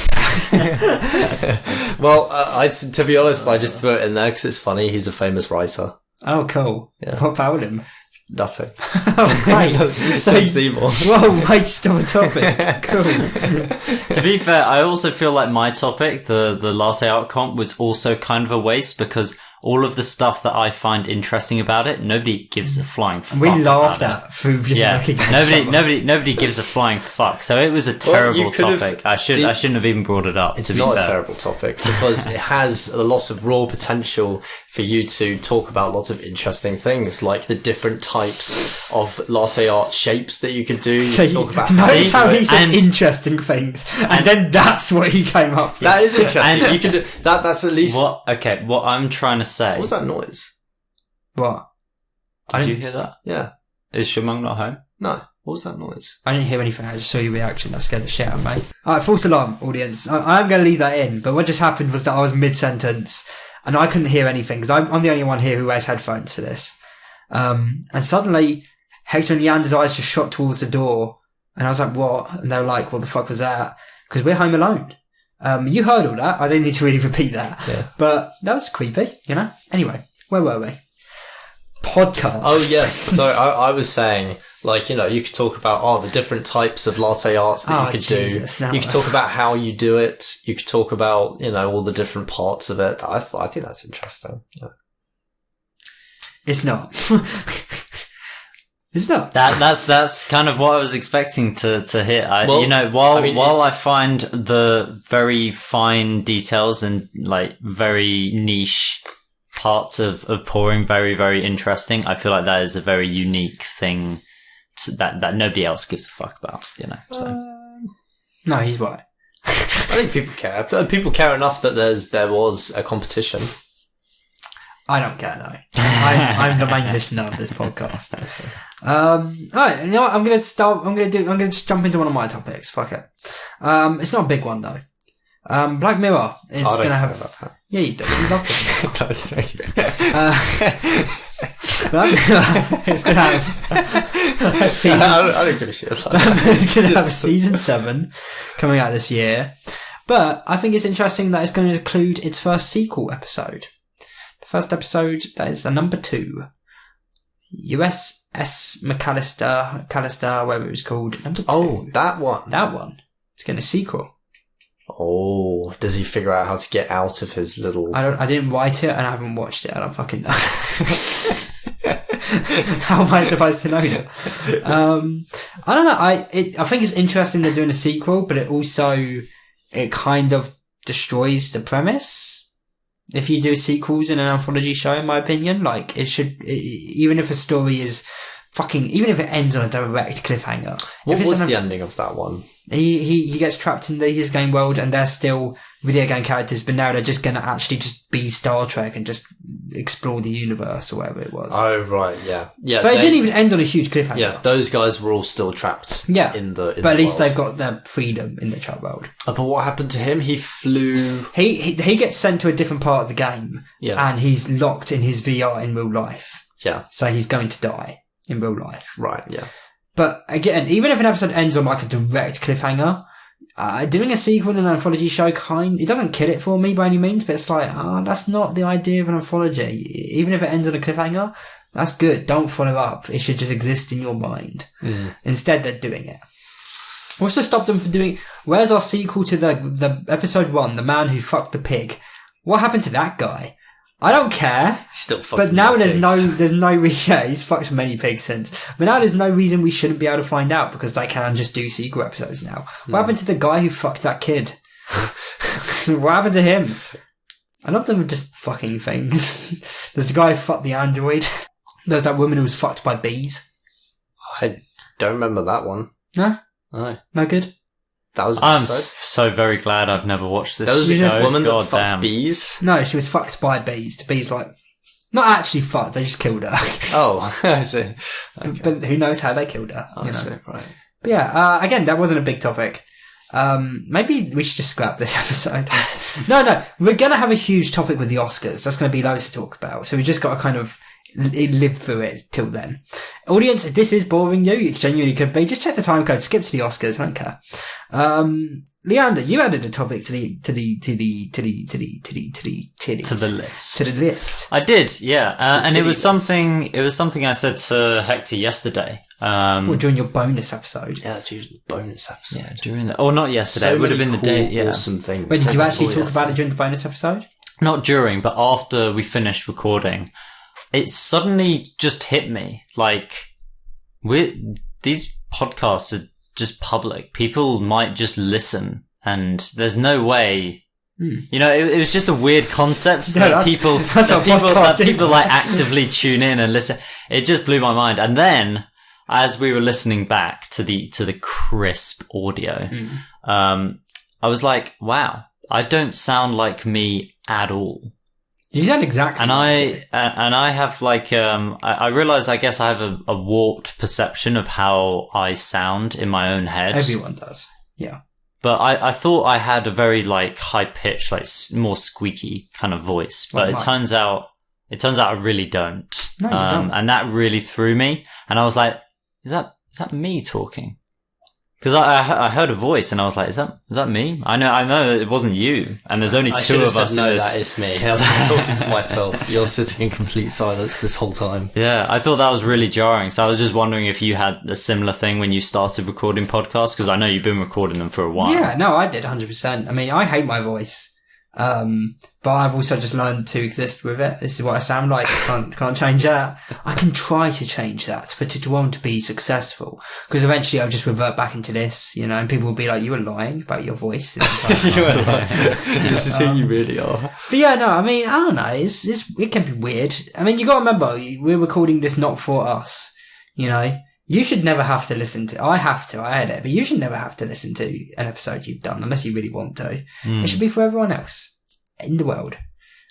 that. Well, to be honest, I just threw it in there because it's funny. He's a famous writer. Oh, cool. Yeah. What about him? Nothing. Oh, right. So John Seymour. Whoa, waste of a topic. Cool. To be fair, I also feel like my topic, the latte art comp, was also kind of a waste because all of the stuff that I find interesting about it, nobody gives a flying fuck. We laughed at through just looking at nobody gives a flying fuck. So it was a terrible topic. I shouldn't have even brought it up. It's not a terrible topic because it has a lot of raw potential for you to talk about lots of interesting things, like the different types of latte art shapes that you could do. So you talk about notice how he said interesting things, and then that's what he came up with. That is interesting. And you could that's at least what I'm trying to say. What was that noise? What? Did you hear that? Yeah. Is Shamung not home? No. What was that noise? I didn't hear anything. I just saw your reaction. That scared the shit out of me. Alright, false alarm, audience. I'm going to leave that in, but what just happened was that I was mid-sentence and I couldn't hear anything because I'm the only one here who wears headphones for this. And suddenly, Hector and Leander's eyes just shot towards the door and I was like, what? And they were like, what the fuck was that? Because we're home alone. You heard all that. I don't need to really repeat that. Yeah. But that was creepy, you know? Anyway, where were we? Podcast. Oh, yes. So I was saying, like, you know, you could talk about, the different types of latte arts that you could do. You could talk about how you do it. You could talk about, you know, all the different parts of it. I think that's interesting. Yeah. It's not. It's not. That's kind of what I was expecting to hit. While I find the very fine details and like very niche parts of pouring very, very interesting, I feel like that is a very unique thing that nobody else gives a fuck about, you know. So no, he's right. I think people care. People care enough that there was a competition. I don't care though. I'm the main listener of this podcast. Alright, you know what? I'm gonna just jump into one of my topics. Fuck it. It's not a big one though. Black Mirror is gonna have. That. Yeah, you do. You love it. Black Mirror is gonna have. I don't give a shit. It's gonna have season 7 coming out this year, but I think it's interesting that it's going to include its first sequel episode. First episode, that is a number 2. USS McAllister, whatever it was called. Number 2. Oh, that one. That one. It's getting a sequel. Oh, does he figure out how to get out of his little... I didn't write it and I haven't watched it. I don't fucking know. How am I supposed to know that? I don't know. I think it's interesting they're doing a sequel, but it kind of destroys the premise. If you do sequels in an anthology show, in my opinion, like even if a story is even if it ends on a direct cliffhanger. What was the ending of that one? He gets trapped in his game world and they're still video game characters, but now they're just going to actually just be Star Trek and just explore the universe or whatever it was. Oh, right, yeah. So it didn't even end on a huge cliffhanger. Yeah, those guys were all still trapped in the but at least they've got their freedom in the trap world. But what happened to him? He flew... He gets sent to a different part of the game and he's locked in his VR in real life. Yeah. So he's going to die. in real life. Right, yeah. But again, even if an episode ends on like a direct cliffhanger, doing a sequel in an anthology show it doesn't kill it for me by any means, but it's like, that's not the idea of an anthology. Even if it ends on a cliffhanger, that's good. Don't follow up. It should just exist in your mind. Instead, they're doing it. What's to stop them from doing... Where's our sequel to the episode 1, the man who fucked the pig? What happened to that guy? I don't care. Still fucking But now there's pigs. no reason... Yeah, he's fucked many pigs since. But now there's no reason we shouldn't be able to find out because they can just do sequel episodes now. What happened to the guy who fucked that kid? What happened to him? I love them just fucking things. There's the guy who fucked the android. There's that woman who was fucked by bees. I don't remember that one. No? No. No good? That was an I'm episode? so very glad I've never watched this. There was a woman that God fucked damn. bees. No, she was fucked by bees. The bees, like... Not actually fucked, they just killed her. Oh, I see. Okay. But who knows how they killed her, I see, right. But yeah, again, that wasn't a big topic. Maybe we should just scrap this episode. No, we're going to have a huge topic with the Oscars. That's going to be loads to talk about. So we just got to kind of live through it till then. Audience, if this is boring you, it genuinely could be. Just check the time code, skip to the Oscars, I don't care. Leander, you added a topic to the list. I did, yeah. And it was something I said to Hector yesterday. During your bonus episode. Yeah, during the bonus episode. Yeah, during that. Or not yesterday. It would have been the day. Yeah. Awesome things. Wait, did you actually talk about it during the bonus episode? Not during, but after we finished recording. It suddenly just hit me. Like, these podcasts are just public. People might just listen, and there's no way. You know, it was just a weird concept that people like actively tune in and listen. It just blew my mind. And then, as we were listening back to the crisp audio, I was like, wow, I don't sound like me at all. You sound exactly and I have like, I realize I guess I have a warped perception of how I sound in my own head. Everyone does. Yeah. But I thought I had a very like high pitched, like more squeaky kind of voice, but it turns out I really don't. No, you don't. And that really threw me. And I was like, is that me talking? Because I heard a voice and I was like, is that me? I know that it wasn't you. And there's only two of us in this. That is me. I was talking to myself. You're sitting in complete silence this whole time. Yeah, I thought that was really jarring. So I was just wondering if you had a similar thing when you started recording podcasts, because I know you've been recording them for a while. Yeah, no, I did 100%. I mean, I hate my voice. But I've also just learned to exist with it. This is what I sound like. Can't change that. I can try to change that, but it won't be successful. Because eventually I'll just revert back into this, you know, and people will be like, you were lying about your voice. You were lying. This is who you really are. But yeah, no, I mean, I don't know. It can be weird. I mean, you gotta remember, we're recording this not for us, you know. You should never have to listen to... I have to, I edit, but you should never have to listen to an episode you've done unless you really want to. It should be for everyone else in the world.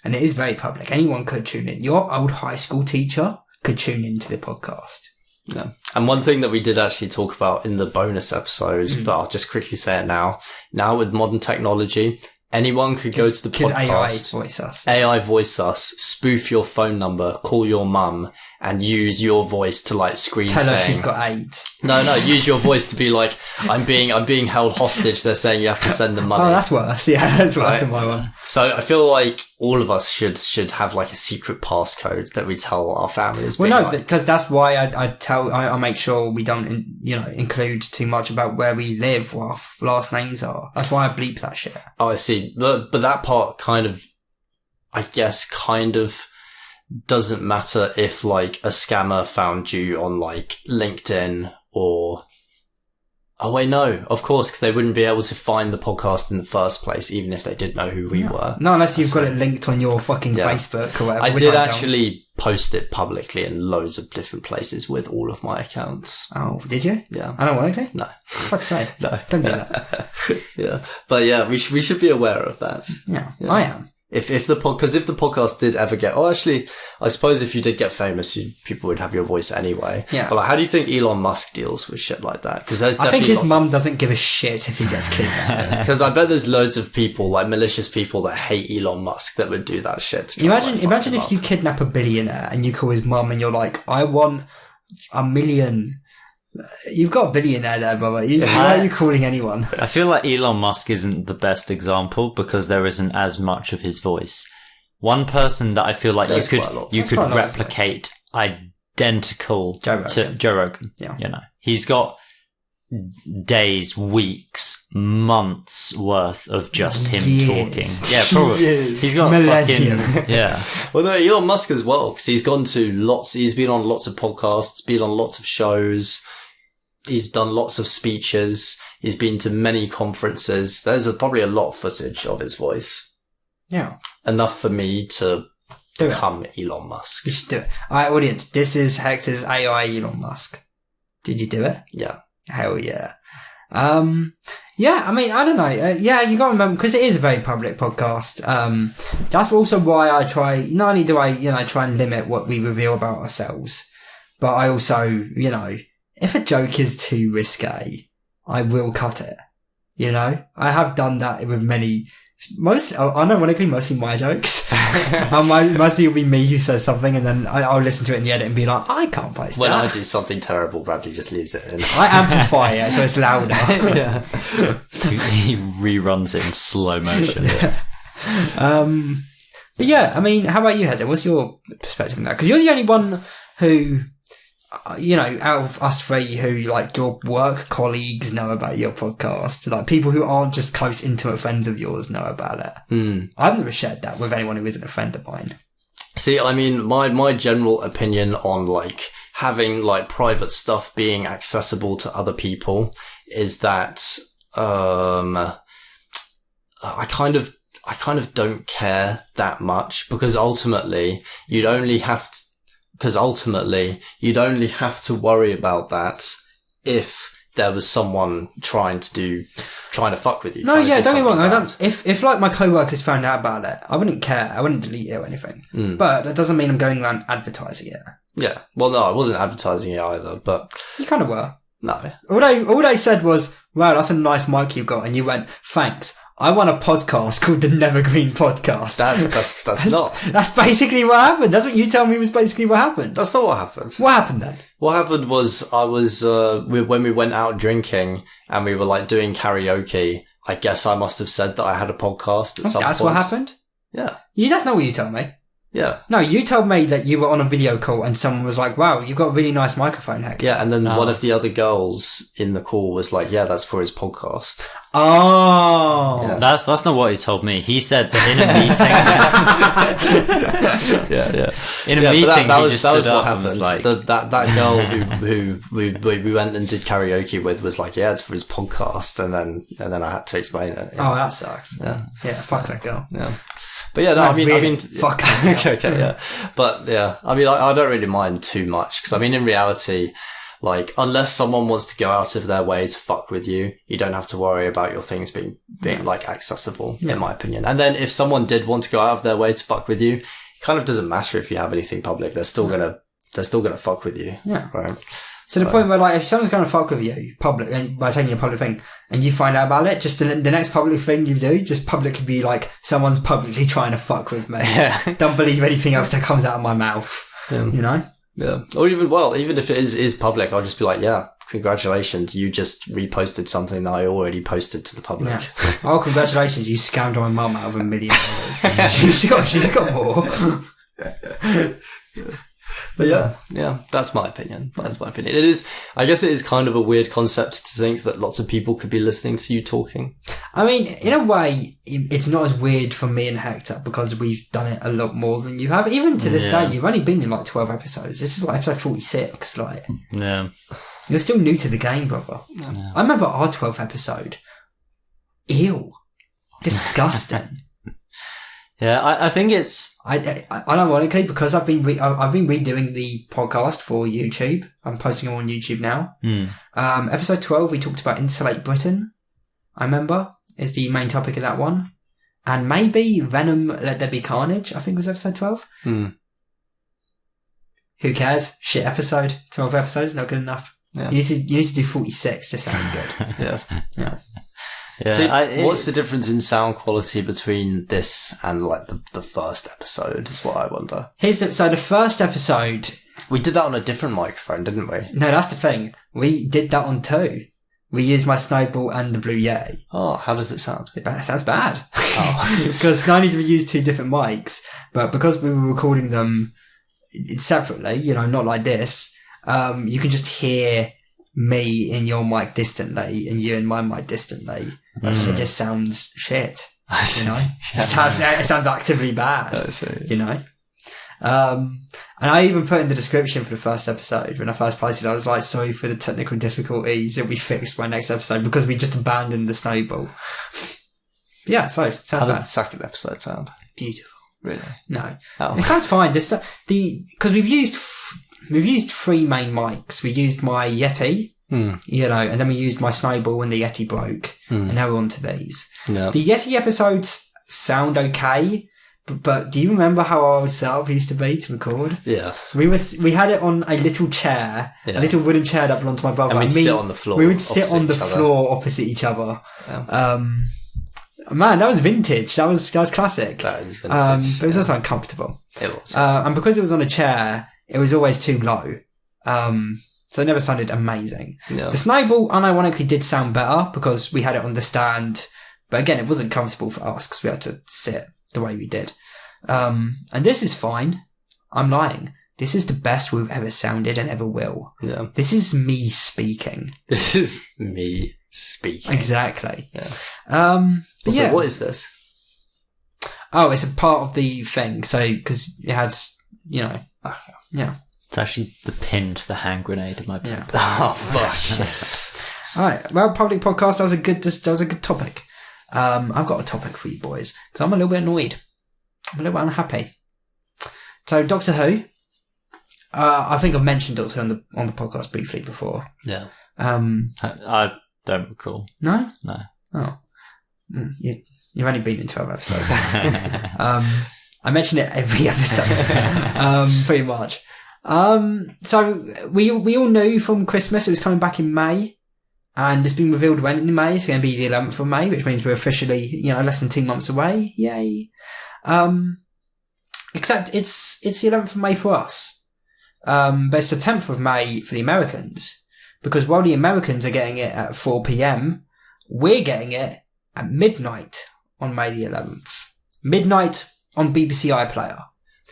And it is very public. Anyone could tune in. Your old high school teacher could tune into the podcast. Yeah. And one thing that we did actually talk about in the bonus episodes, but I'll just quickly say it now. Now with modern technology, anyone could go to the podcast. AI voice us. AI voice us, spoof your phone number, call your mum, and use your voice to like scream Tell her saying, she's got AIDS. No, use your voice to be like, I'm being held hostage. They're saying you have to send them money. Oh, that's worse. Yeah, that's worse than my one. So I feel like all of us should have like a secret passcode that we tell our families. Well, no, because that's why I make sure we don't, include too much about where we live, what our last names are. That's why I bleep that shit. Oh, I see. But that part kind of doesn't matter if like a scammer found you on like LinkedIn or... Oh wait, no, of course, because they wouldn't be able to find the podcast in the first place, even if they did know who we were. No, unless you've got it linked on your fucking Facebook or whatever. I did actually post it publicly in loads of different places with all of my accounts. Oh, did you? Yeah. Ironically? No. Fuck's sake. No. Don't do that. Yeah. But yeah, we should be aware of that. Yeah. I am. If the podcast did ever get... Oh, actually, I suppose if you did get famous, people would have your voice anyway. Yeah. But like, how do you think Elon Musk deals with shit like that? Because I think his mum doesn't give a shit if he gets kidnapped. Because I bet there's loads of people, like malicious people that hate Elon Musk that would do that shit. Imagine if you kidnap a billionaire and you call his mum and you're like, I want a million. You've got a billionaire there, brother. Why are you calling anyone? I feel like Elon Musk isn't the best example because there isn't as much of his voice. One person that I feel like you could replicate identical to Joe Rogan. Yeah. You know, he's got days, weeks, months worth of just him talking. Yeah, probably. He's got millennium. fucking yeah. Well, no, Elon Musk as well, because he's gone to lots. He's been on lots of podcasts, been on lots of shows. He's done lots of speeches. He's been to many conferences. There's probably a lot of footage of his voice. Yeah. Enough for me to become Elon Musk. You should do it. All right, audience. This is Hector's AI Elon Musk. Did you do it? Yeah. Hell yeah. Yeah, I mean, I don't know. Yeah, you got to remember, because it is a very public podcast. That's also why I try, not only do I, try and limit what we reveal about ourselves, but I also, if a joke is too risque, I will cut it. I have done that with ironically, mostly my jokes. Mostly it'll be me who says something, and then I'll listen to it in the edit and be like, I can't post when that. When I do something terrible, Bradley just leaves it in. I amplify it so it's louder. Yeah. He reruns it in slow motion. Yeah. But yeah, I mean, how about you, Hector? What's your perspective on that? Because you're the only one who, out of us three who, your work colleagues know about your podcast. People who aren't just close, intimate friends of yours know about it. I've never shared that with anyone who isn't a friend of mine. See, I mean, my general opinion on, having, private stuff being accessible to other people is that, I kind of don't care that much, because ultimately you'd only have to worry about that if there was someone trying to fuck with you. No, yeah, don't get me wrong. If my co-workers found out about it, I wouldn't care. I wouldn't delete it or anything. But that doesn't mean I'm going around advertising it. Yeah. Well, no, I wasn't advertising it either, but you kind of were. No. All they said was, wow, that's a nice mic you got. And you went, thanks. I want a podcast called the Nethergreen Podcast. That's not. That's basically what happened. That's what you told me was basically what happened. That's not what happened. What happened then? What happened was when we went out drinking and we were doing karaoke, I guess I must have said that I had a podcast at some point. That's what happened? Yeah. That's not what you told me. Yeah. No, you told me that you were on a video call and someone was like, wow, you've got a really nice microphone, Hector. Yeah, and then one of the other girls in the call was like, yeah, that's for his podcast. Oh. Yeah. That's not what he told me. He said that in a meeting... yeah. In a meeting, that he was, just that was stood what up and was happened. That girl who we went and did karaoke with was like, yeah, it's for his podcast, and then I had to explain it. Yeah. Oh, that sucks. Yeah, fuck that girl. Yeah. But yeah, no, I mean, fuck. Okay, yeah. But yeah, I mean, I don't really mind too much, because I mean, in reality, unless someone wants to go out of their way to fuck with you, you don't have to worry about your things being accessible, in my opinion. And then if someone did want to go out of their way to fuck with you, it kind of doesn't matter if you have anything public. They're still gonna fuck with you. Yeah. Right. So the point where, if someone's going to fuck with you, public, and by taking a public thing, and you find out about it, just the next public thing you do, just publicly be like, someone's publicly trying to fuck with me. Yeah. Don't believe anything else that comes out of my mouth. Yeah. Yeah. Or even if it is public, I'll just be like, yeah, congratulations, you just reposted something that I already posted to the public. Yeah. Oh, congratulations, you scammed my mum out of $1 million. she's got more. But yeah, that's my opinion. It is, I guess it is kind of a weird concept to think that lots of people could be listening to you talking. I mean, in a way, it's not as weird for me and Hector, because we've done it a lot more than you have. Even to this day, you've only been in 12 episodes. This is episode 46. Yeah. You're still new to the game, brother. Yeah. I remember our 12th episode. Ew. Disgusting. Yeah, I think it's... Ironically, because I've been redoing the podcast for YouTube. I'm posting them on YouTube now. Episode 12, we talked about Insulate Britain, I remember, is the main topic of that one. And maybe Venom, Let There Be Carnage, I think was episode 12. Who cares? Shit episode. 12 episodes, not good enough. Yeah. You need to do 46 to sound good. Yeah. Yeah. So what's the difference in sound quality between this and the first episode is what I wonder. So the first episode, We did that on a different microphone, didn't we? No, that's the thing. We did that on 2. We used my Snowball and the Blue Yeti. Oh, how does it sound? It sounds bad. Oh. Because not only did we use 2 different mics, but because we were recording them separately, not like this, you can just hear me in your mic distantly and you in my mic distantly. It just sounds shit. It sounds actively bad. And I even put in the description for the first episode when I first posted, I was like, sorry for the technical difficulties, it'll be fixed by next episode because we just abandoned the Snowball. Yeah, so sounds How did bad. the second episode sound? Beautiful. Really? No. Oh. It sounds fine. Because we've used 3 main mics. We used my Yeti, and then we used my Snowball when the Yeti broke, and now we're on to these. Yeah. The Yeti episodes sound okay, but do you remember how our setup used to be to record? Yeah. We had it on a little chair, a little wooden chair that belonged to my brother. And we'd sit on the floor. We would sit on the floor opposite each other. Yeah. Man, that was vintage. That was classic. That is vintage. But it was also uncomfortable. It was. And because it was on a chair, it was always too low. So it never sounded amazing. Yeah. The Snowball unironically did sound better because we had it on the stand. But again, it wasn't comfortable for us because we had to sit the way we did. And this is fine. I'm lying. This is the best we've ever sounded and ever will. Yeah. This is me speaking. This is me speaking. Exactly. Yeah. But So yeah. what is this? Oh, it's a part of the thing. So, because it had, yeah. It's actually the pin to the hand grenade of my pen. Yeah. Oh, fuck. All right. Well, public podcast. That was a good topic. I've got a topic for you boys because I'm a little bit annoyed. I'm a little bit unhappy. So, Doctor Who. I think I've mentioned Doctor Who on the podcast briefly before. Yeah. I don't recall. No. No. Oh. You've only been in 12 episodes. I mention it every episode, pretty much. So we all knew from Christmas it was coming back in May, and it's been revealed when in May. It's going to be the 11th of May, which means we're officially, less than 2 months away. Yay! Except it's the 11th of May for us, but it's the 10th of May for the Americans, because while the Americans are getting it at 4 p.m, we're getting it at midnight on May the 11th. Midnight on BBC iPlayer.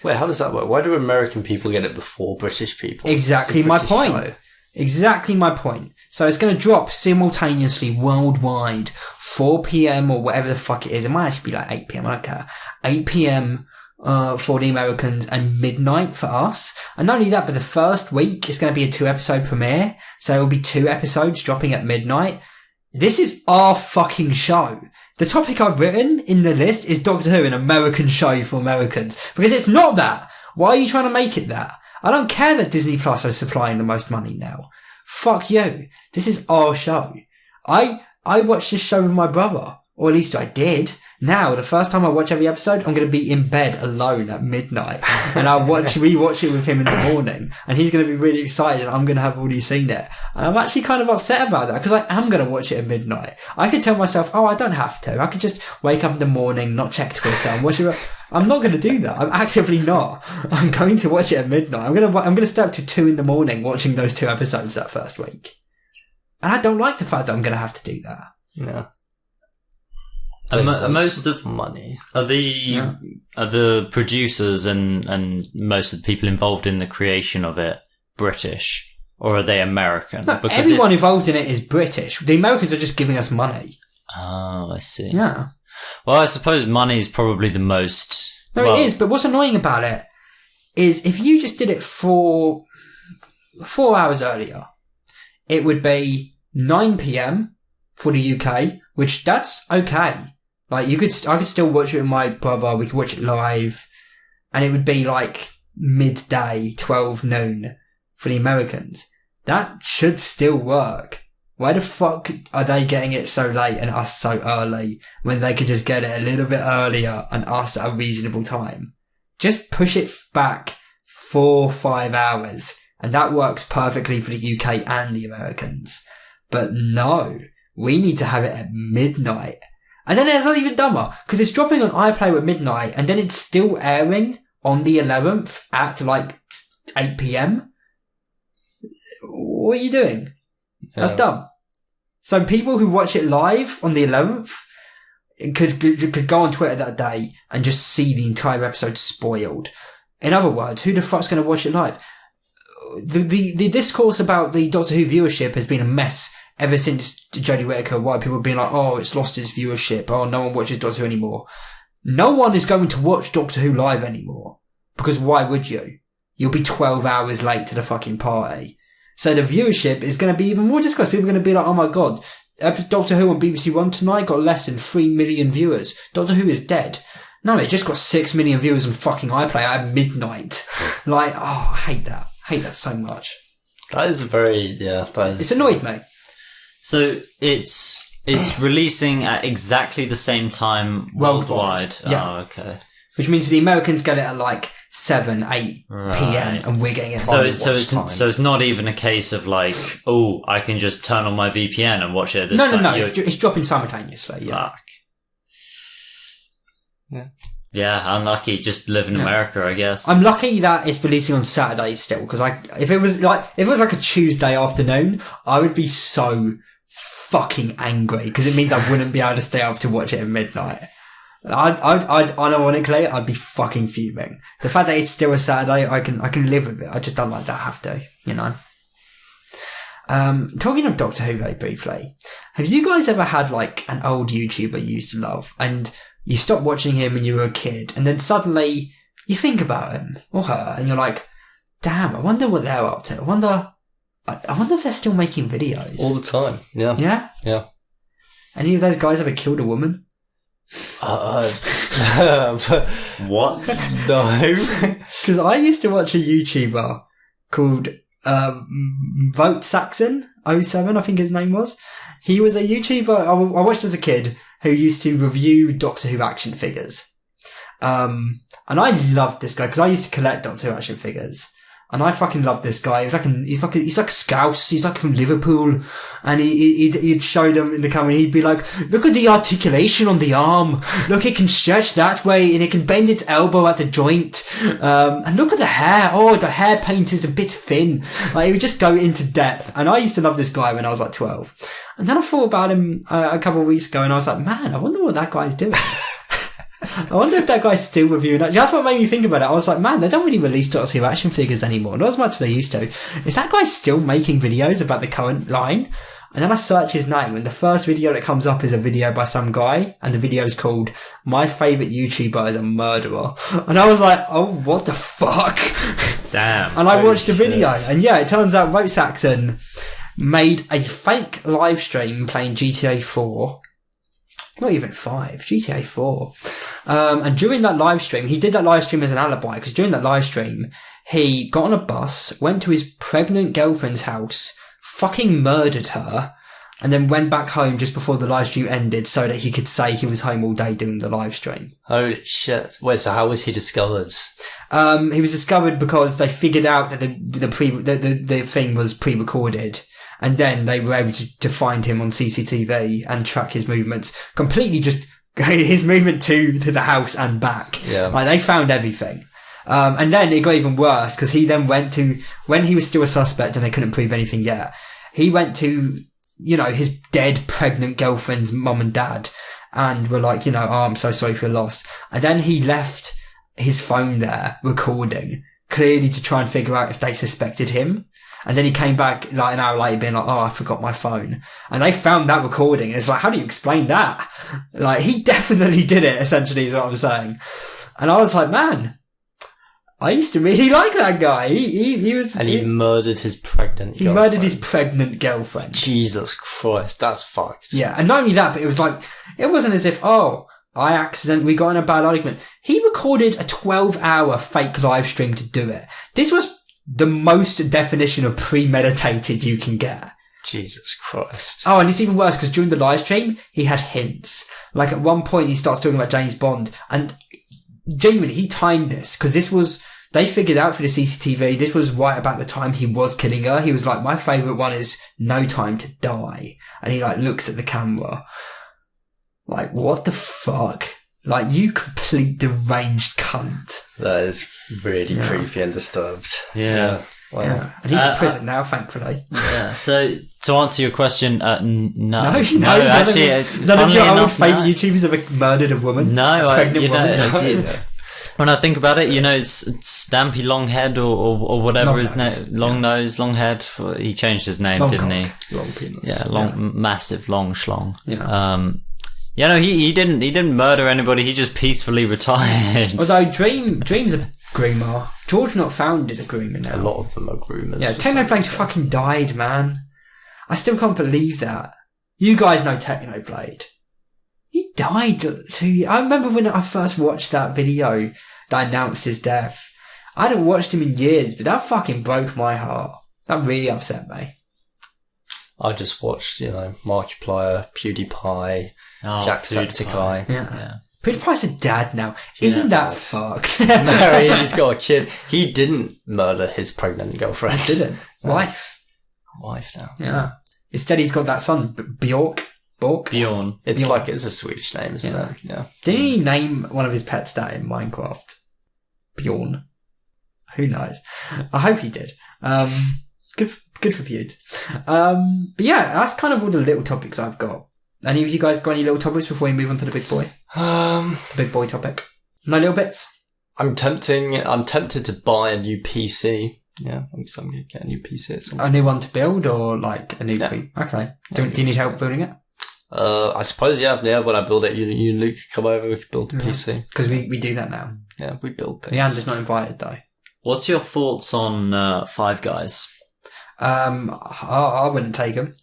Wait, how does that work? Why do American people get it before British people? Exactly my British point. show. Exactly my point. So it's going to drop simultaneously worldwide, 4 p.m. or whatever the fuck it is. It might actually be like 8 p.m. I don't care. 8 p.m. For the Americans and midnight for us. And not only that, but the first week it's going to be a 2-episode premiere. So it will be 2 episodes dropping at midnight. This is our fucking show. The topic I've written in the list is Doctor Who, an American show for Americans. Because it's not that. Why are you trying to make it that? I don't care that Disney Plus is supplying the most money now. Fuck you. This is our show. I watched this show with my brother. Or at least I did. Now, the first time I watch every episode, I'm going to be in bed alone at midnight. And I'll rewatch it with him in the morning. And he's going to be really excited and I'm going to have already seen it. And I'm actually kind of upset about that because I am going to watch it at midnight. I could tell myself, oh, I don't have to. I could just wake up in the morning, not check Twitter and watch it. I'm not going to do that. I'm actively not. I'm going to watch it at midnight. I'm going to stay up to 2 in the morning watching those 2 episodes that first week. And I don't like the fact that I'm going to have to do that. Yeah. Most of money are the producers and most of the people involved in the creation of it British, or are they American? No, everyone involved in it is British. The Americans are just giving us money. Oh, I see. Yeah. Well, I suppose money is probably the most. No, it is. But what's annoying about it is if you just did it for 4 hours earlier, it would be 9 p.m. for the UK, which that's okay. Like I could still watch it with my brother. We could watch it live, and it would be like midday, 12 noon for the Americans. That should still work. Why the fuck are they getting it so late and us so early when they could just get it a little bit earlier and us at a reasonable time? Just push it back 4-5 hours, and that works perfectly for the UK and the Americans. But no, we need to have it at midnight. And then it's not even dumber, because it's dropping on iPlayer at midnight, and then it's still airing on the 11th at like 8 p.m. What are you doing? That's dumb. So people who watch it live on the 11th could go on Twitter that day and just see the entire episode spoiled. In other words, who the fuck's going to watch it live? The discourse about the Doctor Who viewership has been a mess ever since Jodie Whittaker. Why people have been like, oh, it's lost its viewership. Oh, no one watches Doctor Who anymore. No one is going to watch Doctor Who live anymore. Because why would you? You'll be 12 hours late to the fucking party. So the viewership is going to be even more discussed. People are going to be like, oh my god, Doctor Who on BBC One tonight got less than 3 million viewers. Doctor Who is dead. No, it just got 6 million viewers on fucking iPlayer at midnight. Like, oh, I hate that. I hate that so much. That is it's annoyed me. So it's releasing at exactly the same time worldwide. Yeah. Oh, okay. Which means the Americans get it at like 7, 8 p.m. and we're getting it. So it's not even a case of like, oh, I can just turn on my VPN and watch it at this time. No. It's dropping simultaneously. Yeah. Fuck. Yeah, unlucky. Just live in America, I guess. I'm lucky that it's releasing on Saturday still, because if it was like a Tuesday afternoon, I would be so fucking angry because it means I wouldn't be able to stay up to watch it at midnight. I'd unironically, I'd be fucking fuming. The fact that it's still a Saturday, I can live with it. I just don't like that have to, you know. Talking of Doctor Who very briefly, have you guys ever had like an old YouTuber you used to love and you stopped watching him when you were a kid and then suddenly you think about him or her and you're like, damn, I wonder what they're up to. I wonder if they're still making videos. All the time. Yeah. Yeah? Yeah. Any of those guys ever killed a woman? What? No. Because I used to watch a YouTuber called Vote Saxon 07, I think his name was. He was a YouTuber I watched as a kid who used to review Doctor Who action figures. And I loved this guy because I used to collect Doctor Who action figures. And I fucking loved this guy. He's like a Scouse. He's like from Liverpool. And he'd show them in the camera and he'd be like, look at the articulation on the arm. Look, it can stretch that way and it can bend its elbow at the joint. And look at the hair. Oh, the hair paint is a bit thin. Like, he would just go into depth. And I used to love this guy when I was like 12. And then I thought about him a couple of weeks ago and I was like, man, I wonder what that guy's doing. I wonder if that guy's still reviewing that. That's what made me think about it. I was like, man, they don't really release Doctor Who action figures anymore. Not as much as they used to. Is that guy still making videos about the current line? And then I search his name, and the first video that comes up is a video by some guy, and the video is called My Favourite YouTuber is a Murderer. And I was like, oh, what the fuck? Damn. And I watched the video, and yeah, it turns out Vote Saxon made a fake live stream playing GTA 4. Not even 5, GTA 4. And during that live stream, he did that live stream as an alibi, because during that live stream, he got on a bus, went to his pregnant girlfriend's house, fucking murdered her, and then went back home just before the live stream ended so that he could say he was home all day doing the live stream. Holy shit. Wait, so how was he discovered? He was discovered because they figured out that the thing was pre-recorded. And then they were able to find him on CCTV and track his movements. Completely just his movement to the house and back. Yeah. Like, they found everything. And then it got even worse because he then went to, when he was still a suspect and they couldn't prove anything yet, he went to, you know, his dead pregnant girlfriend's mum and dad and were like, you know, oh, I'm so sorry for your loss. And then he left his phone there recording, clearly to try and figure out if they suspected him. And then he came back like an hour later being like, oh, I forgot my phone. And they found that recording. And it's like, how do you explain that? Like, he definitely did it, essentially, is what I'm saying. And I was like, man, I used to really like that guy. He was... And he murdered his pregnant girlfriend. He murdered his pregnant girlfriend. Jesus Christ, that's fucked. Yeah, and not only that, but it was like, it wasn't as if, oh, we got in a bad argument. He recorded a 12-hour fake live stream to do it. This was the most definition of premeditated you can get. Jesus Christ. Oh, and it's even worse because during the live stream, he had hints. Like, at one point, he starts talking about James Bond, and genuinely, he timed this because they figured out for the CCTV, this was right about the time he was killing her. He was like, my favourite one is No Time to Die. And he, like, looks at the camera. Like, what the fuck? Like, you complete deranged cunt. That is really creepy and disturbed. Yeah. Wow. Yeah. And he's in prison now, thankfully. Yeah. So to answer your question, no. No, Actually, none of your old favourite no. YouTubers have murdered a woman. No, a pregnant woman. No. When I think about it, it's Stampy Longhead or whatever Long his nose. name, Long Nose, Longhead. He changed his name, Long didn't cock. he? Long penis. Yeah, massive long schlong. Yeah. He didn't murder anybody. He just peacefully retired. Although Dream's a groomer. George Not Found is a groomer now. A lot of them are groomers. Yeah, Technoblade fucking died, man. I still can't believe that. You guys know Technoblade. He died 2 years. I remember when I first watched that video that announced his death. I hadn't watched him in years, but that fucking broke my heart. That really upset me. I just watched, Markiplier, PewDiePie, Jacksepticeye. Yeah. PewDiePie's a dad now. Isn't that fucked? No, he's got a kid. He didn't murder his pregnant girlfriend. He didn't. Wife now. Yeah. Instead, he's got that son, Bjorn. It's Bjorn. like, it's a Swedish name, isn't it? Yeah. Didn't he name one of his pets that in Minecraft? Bjorn. Who knows? I hope he did. Good for Pewds. But yeah, that's kind of all the little topics I've got. Any of you guys got any little topics before we move on to the big boy? The big boy topic. No little bits? I'm tempted to buy a new PC. Yeah, I'm going to get a new PC at some point. A new one to build or like a new... Yeah. Okay. Do you need help building it? I suppose, yeah, when I build it, you and Luke come over, we can build the PC. Because we do that now. Yeah, we build things. Leander's not invited though. What's your thoughts on Five Guys? I wouldn't take them.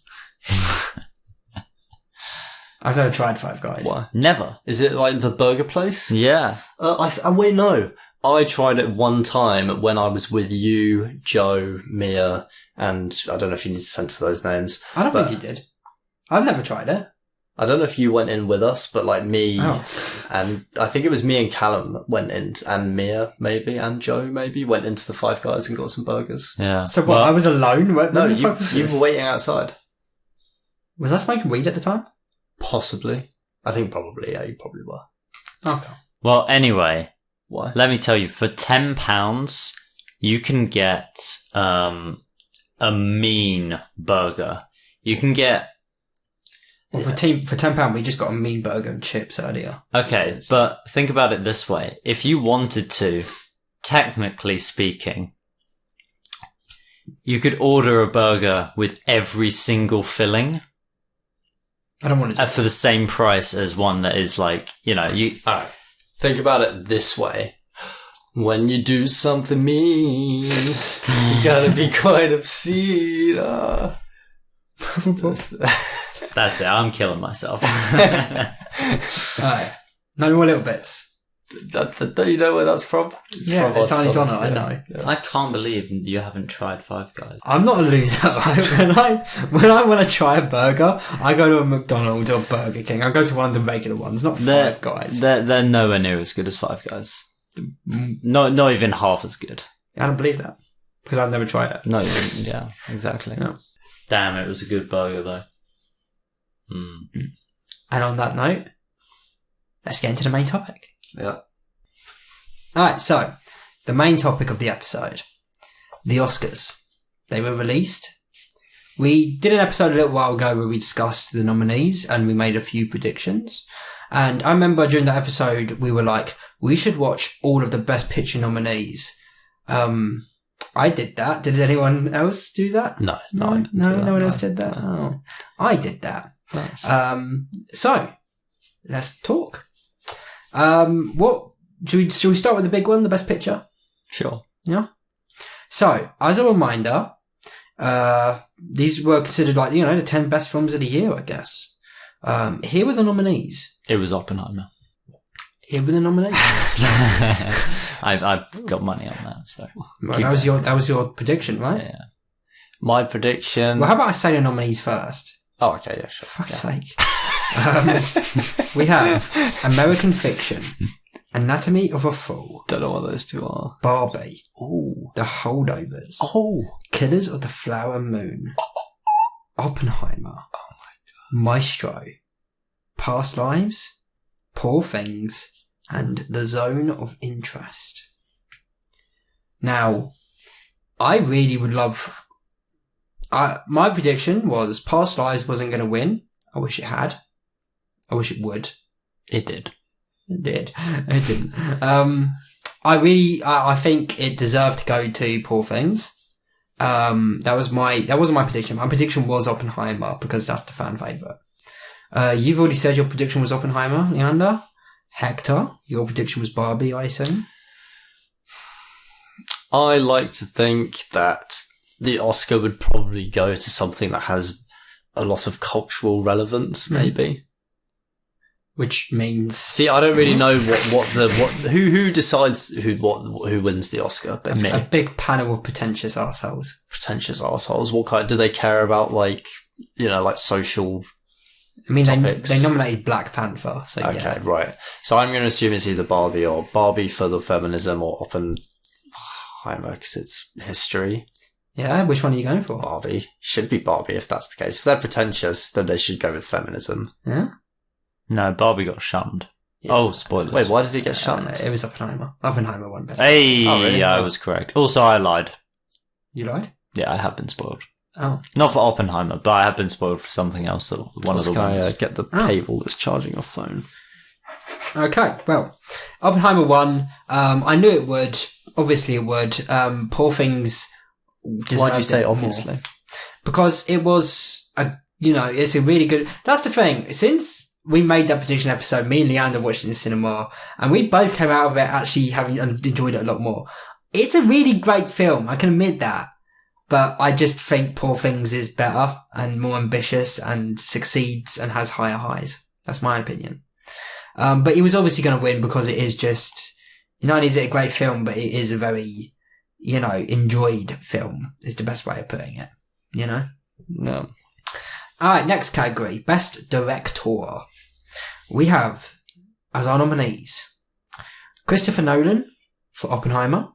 I've never tried Five Guys. Why? Never. Is it like the burger place? Yeah. Wait, no. I tried it one time when I was with you, Joe, Mia, and I don't know if you need to censor those names. I don't think you did. I've never tried it. I don't know if you went in with us, but like me and I think it was me and Callum went in, and Mia maybe, and Joe maybe went into the Five Guys and got some burgers. Yeah. So what? I was alone? No, you were waiting outside. Was I smoking weed at the time? Possibly. I think probably, yeah, you probably were. Okay. Well, anyway, why? Let me tell you, for £10, you can get a mean burger. You can get... Well, for £10, we just got a mean burger and chips earlier. Okay, but think about it this way. If you wanted to, technically speaking, you could order a burger with every single filling. I don't want to for the same price as one that is like, you... Alright. Think about it this way. When you do something mean, you gotta be quite obscene. That's it. I'm killing myself. Alright. No more little bits. Do you know where that's from? It's Tiny Donna, I know. Yeah. I can't believe you haven't tried Five Guys. I'm not a loser. When I want to try a burger, I go to a McDonald's or Burger King. I go to one of the regular ones, not Five Guys. They're nowhere near as good as Five Guys. Not even half as good. I don't believe that. Because I've never tried it. No, yeah, exactly. Yeah. Damn, it was a good burger though. And on that note, let's get into the main topic. Yeah. Alright, so, the main topic of the episode. The Oscars. They were released. We did an episode a little while ago where we discussed the nominees and we made a few predictions. And I remember during that episode, we were like, we should watch all of the Best Picture nominees. I did that. Did anyone else do that? No one else did that. No. Oh, I did that. Nice. So, let's talk. Should we start with the big one, the Best Picture? Sure. Yeah. So, as a reminder, these were considered like, the 10 best films of the year, I guess. Here were the nominees. It was Oppenheimer. Here were the nominees. I've got money on that, so. Right, that was your prediction, right? Yeah. My prediction. Well, how about I say the nominees first? Oh, okay, yeah, sure. For fuck's sake. We have American Fiction, Anatomy of a Fall. Don't know what those two are. Barbie. Ooh. The Holdovers. Oh. Killers of the Flower Moon. Oppenheimer. Oh my God. Maestro. Past Lives. Poor Things, and The Zone of Interest. Now, I really would love... my prediction was Past Lives wasn't going to win. I wish it had. I wish it would. It did. It did. It didn't. I think it deserved to go to Poor Things. That wasn't my prediction. My prediction was Oppenheimer because that's the fan favourite. You've already said your prediction was Oppenheimer, Leander. Hector, your prediction was Barbie, I assume. I like to think that the Oscar would probably go to something that has a lot of cultural relevance, maybe. Which means... See, I don't really know who decides who wins the Oscar. Basically. A big panel of pretentious arseholes. Pretentious arseholes. What kind? Do they care about, like social... I mean, topics? They nominated Black Panther, so okay, yeah. right. So I'm going to assume it's either Barbie or Barbie for the feminism or Oppenheimer because it's history. Yeah, which one are you going for? Barbie. Should be Barbie if that's the case. If they're pretentious, then they should go with feminism. Yeah? No, Barbie got shunned. Yeah. Oh, spoilers. Wait, why did he get shunned? It was Oppenheimer. Oppenheimer won best. Hey, oh, really? I was correct. Also, I lied. You lied? Yeah, I have been spoiled. Oh. Not for Oppenheimer, but I have been spoiled for something else. One of the ones. Can I get the cable that's charging your phone? Okay, well, Oppenheimer won. I knew it would. Obviously it would. Poor Things... Why do you say obviously? Because it was it's a really good... That's the thing. Since we made that prediction episode, me and Leander watched it in the cinema, and we both came out of it actually having enjoyed it a lot more. It's a really great film. I can admit that. But I just think Poor Things is better and more ambitious and succeeds and has higher highs. That's my opinion. But he was obviously going to win because it is just... Not only is it a great film, but it is a very... enjoyed film is the best way of putting it, No. Alright, next category, Best Director. We have, as our nominees, Christopher Nolan for Oppenheimer,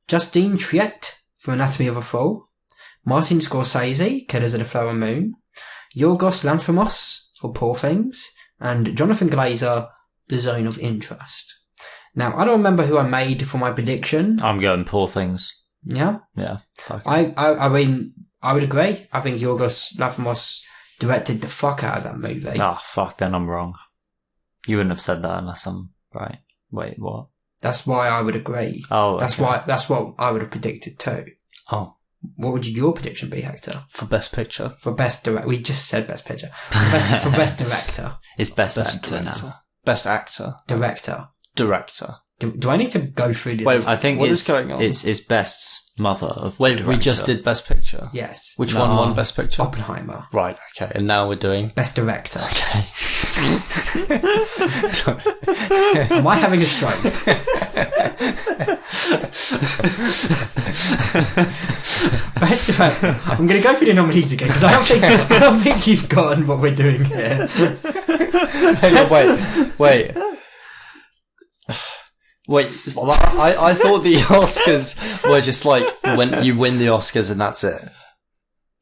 Justine Triet for Anatomy of a Fall, Martin Scorsese, Killers of the Flower Moon, Yorgos Lanthimos for Poor Things, and Jonathan Glazer, The Zone of Interest. Now, I don't remember who I made for my prediction. I'm going Poor Things. Yeah? Yeah. I mean, I would agree. I think Yorgos Lanthimos directed the fuck out of that movie. Oh, fuck, then I'm wrong. You wouldn't have said that unless I'm right. Wait, what? That's why I would agree. Oh, okay. That's what I would have predicted too. Oh. What would your prediction be, Hector? For Best Picture? For Best Director. We just said Best Picture. For Best Director. It's Best Actor Director. now. Best Actor. Director. Do I need to go through this? Wait, I think what is going on? It's Best Mother of Wait, Director. we just did Best Picture? Yes. Which one won Best Picture? Oppenheimer. Right, okay. And now we're doing... Best Director. Okay. Sorry. Am I having a stroke? Best Director. I'm going to go through the nominees again because I don't think you've gotten what we're doing here. Wait. Wait, I thought the Oscars were just like when you win the Oscars and that's it.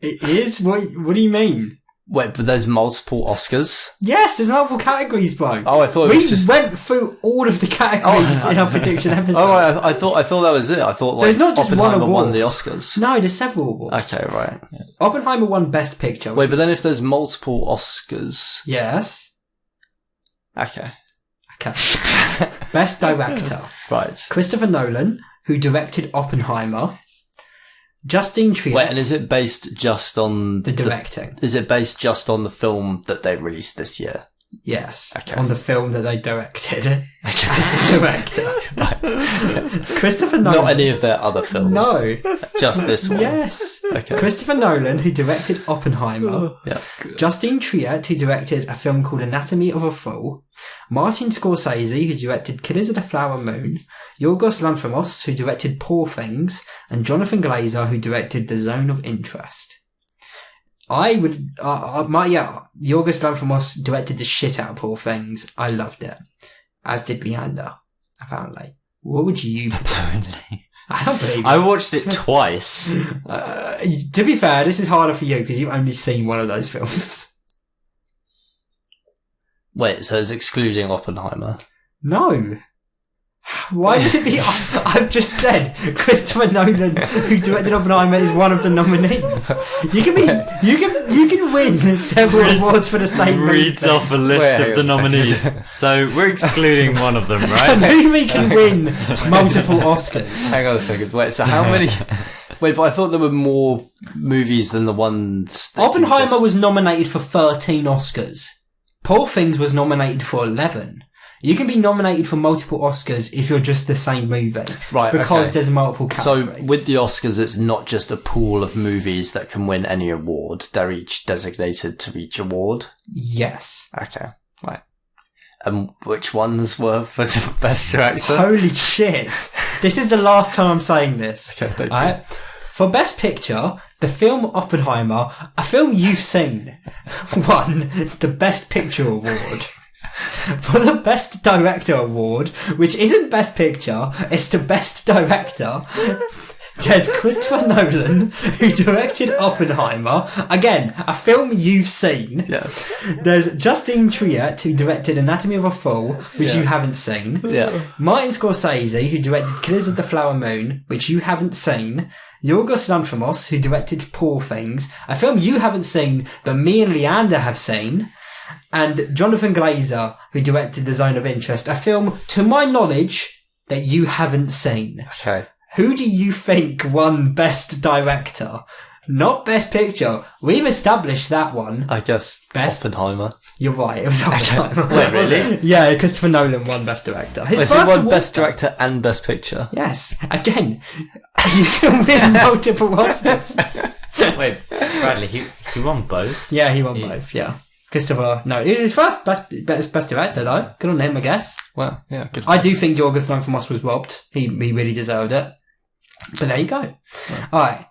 It is? What do you mean? Wait, but there's multiple Oscars? Yes, there's multiple categories, bro. Oh, I thought it was just... We went through all of the categories in our prediction episode. Oh, I thought that was it. I thought like there's not just Oppenheimer one award. won the Oscars. No, there's several awards. Okay, right. Yeah. Oppenheimer won Best Picture. Wait, but then if there's multiple Oscars... Yes. Okay. Best Director. Right. Christopher Nolan, who directed Oppenheimer. Justine Triet. Wait, and is it based just on... The directing. Is it based just on the film that they released this year? Yes. Okay. On the film that they directed as the director. Right. Christopher Nolan. Not any of their other films. No. Just this one. Yes. Okay. Christopher Nolan, who directed Oppenheimer. Yeah. Justine Triet, who directed a film called Anatomy of a Fall. Martin Scorsese, who directed Killers of the Flower Moon. Yorgos Lanthimos, who directed Poor Things. And Jonathan Glazer, who directed The Zone of Interest. I would, Yorgos Lanthimos directed the shit out of Poor Things. I loved it. As did Leander, apparently. What would you Apparently. I don't believe it. I watched it twice. To be fair, this is harder for you because you've only seen one of those films. Wait, so it's excluding Oppenheimer? No. Why would it be? I've just said Christopher Nolan, who directed Oppenheimer, is one of the nominees. You can win several awards for the same movie. Reads off a list of the nominees. So we're excluding one of them, right? A movie can win multiple Oscars. Hang on a second. Wait, so how many? Wait, but I thought there were more movies than the ones. Oppenheimer was nominated for 13 Oscars. Poor Things was nominated for 11. You can be nominated for multiple Oscars if you're just the same movie. Right, because there's multiple categories. So with the Oscars, it's not just a pool of movies that can win any award. They're each designated to each award? Yes. Okay, right. And which ones were for Best Director? Holy shit. This is the last time I'm saying this. Okay, thank you. For Best Picture, the film Oppenheimer, a film you've seen, won the Best Picture Award. For the Best Director Award, which isn't Best Picture, it's the Best Director, there's Christopher Nolan, who directed Oppenheimer. Again, a film you've seen. Yes. There's Justine Triet, who directed Anatomy of a Fall, which you haven't seen. Yeah. Martin Scorsese, who directed Killers of the Flower Moon, which you haven't seen. Yorgos Lanthimos, who directed Poor Things, a film you haven't seen, but me and Leander have seen. And Jonathan Glazer, who directed The Zone of Interest, a film, to my knowledge, that you haven't seen. Okay. Who do you think won Best Director? Not Best Picture. We've established that one. I guess Best. Oppenheimer. You're right, it was Oppenheimer. Wait, really? Yeah, Christopher Nolan won Best Director. Wait, so he won Best Director and Best Picture? Yes. Again, you can win multiple Oscars. Wait, Bradley, he won both? Yeah, he won both, yeah. Christopher, no, it was his first best director though. Good on him, I guess. Well, yeah, good. I do think Yorgos Lanthimos was robbed. He really deserved it. But there you go. Yeah. Alright,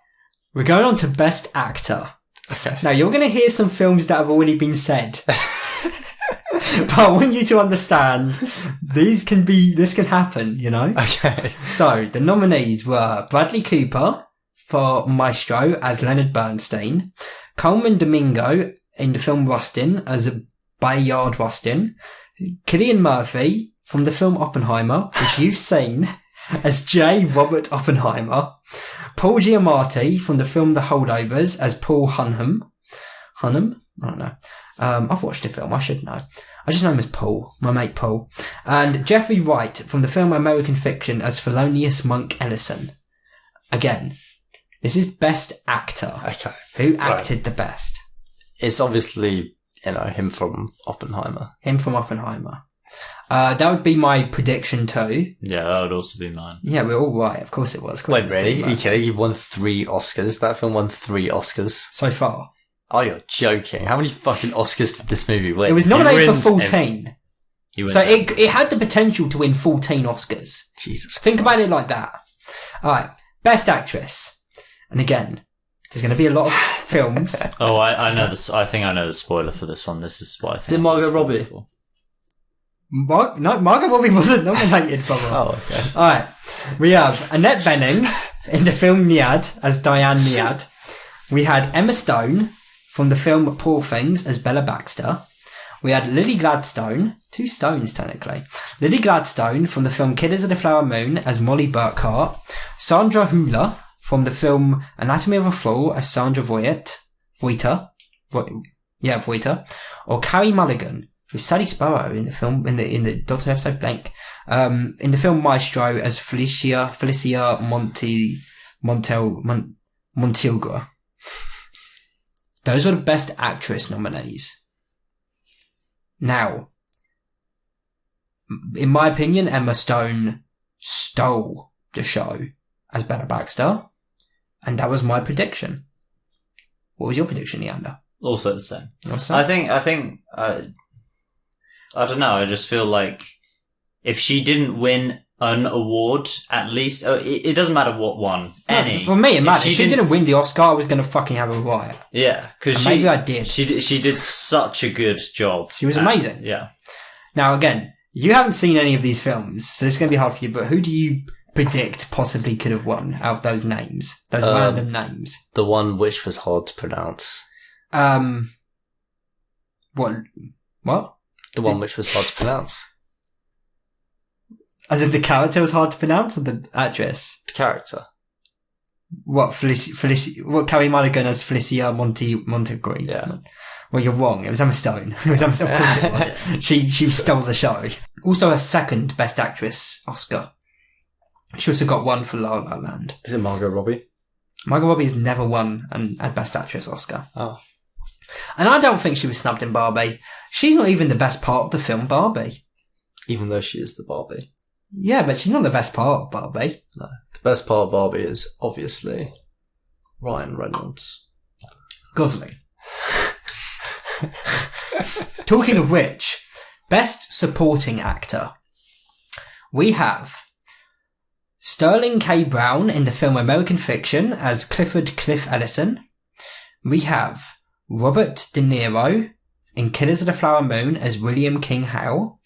we're going on to Best Actor. Okay. Now, you're going to hear some films that have already been said. But I want you to understand, this can happen, you know? Okay. So, the nominees were Bradley Cooper for Maestro as Leonard Bernstein, Coleman Domingo in the film Rustin as Bayard Rustin, Cillian Murphy from the film Oppenheimer, which you've seen, as J. Robert Oppenheimer, Paul Giamatti from the film The Holdovers as Paul Hunham? I don't know. I've watched the film, I should know. I just know him as Paul, my mate Paul. And Jeffrey Wright from the film American Fiction as Thelonious Monk Ellison. Again, this is Best Actor. Okay. Who acted the best? It's obviously, him from Oppenheimer. Him from Oppenheimer. That would be my prediction too. Yeah, that would also be mine. Yeah, we're all right. Of course it was. Wait, really? Are you kidding? You've won 3 Oscars. That film won 3 Oscars. So far. Oh, you're joking. How many fucking Oscars did this movie win? It was nominated for 14. So it had the potential to win 14 Oscars. Jesus Christ. Think about it like that. Alright, Best Actress. And again, there's going to be a lot of films. Oh, I know this. I think I know the spoiler for this one. This is what I think. Is it Margot Robbie? Margot Robbie wasn't nominated for one. Oh, okay. Alright, we have Annette Bening in the film Niad as Diane Niad. We had Emma Stone from the film Poor Things as Bella Baxter. We had Lily Gladstone, 2 stones technically. Lily Gladstone from the film Killers of the Flower Moon as Molly Burkhart. Sandra Hüller from the film Anatomy of a Fall as Sandra Voiter. Or Carrie Mulligan, who's Sally Sparrow in the film, in the Doctor episode Blank. In the film Maestro as Felicia Montilgua. Those were the Best Actress nominees. Now, in my opinion, Emma Stone stole the show as Bella Baxter, and that was my prediction. What was your prediction, Leander? Also the same. I think. I don't know. I just feel like if she didn't win an award, at least it doesn't matter what one. Any for me, it matters. If she didn't win the Oscar, I was going to fucking have a riot. Yeah, because maybe I did. She did such a good job. She was amazing. Yeah. Now again, you haven't seen any of these films, so it's going to be hard for you. But who do you predict possibly could have won out of those names? Those random names. The one which was hard to pronounce. What? The one which was hard to pronounce. As in the character was hard to pronounce, or the actress? The character. What what Carrie Mulligan as Felicia Montegreen? Yeah. Well, you're wrong. It was Emma Stone. It was Emma Stone. Of course it was. She stole the show. Also, her second Best Actress Oscar. She also got one for La La Land. Is it Margot Robbie? Margot Robbie has never won a Best Actress Oscar. Oh. And I don't think she was snubbed in Barbie. She's not even the best part of the film Barbie. Even though she is the Barbie. Yeah, but she's not the best part of Barbie. No. The best part of Barbie is, obviously, Ryan Reynolds. Gosling. Talking of which, Best Supporting Actor. We have Sterling K. Brown in the film American Fiction as Clifford Cliff Ellison. We have Robert De Niro in Killers of the Flower Moon as William King Hale.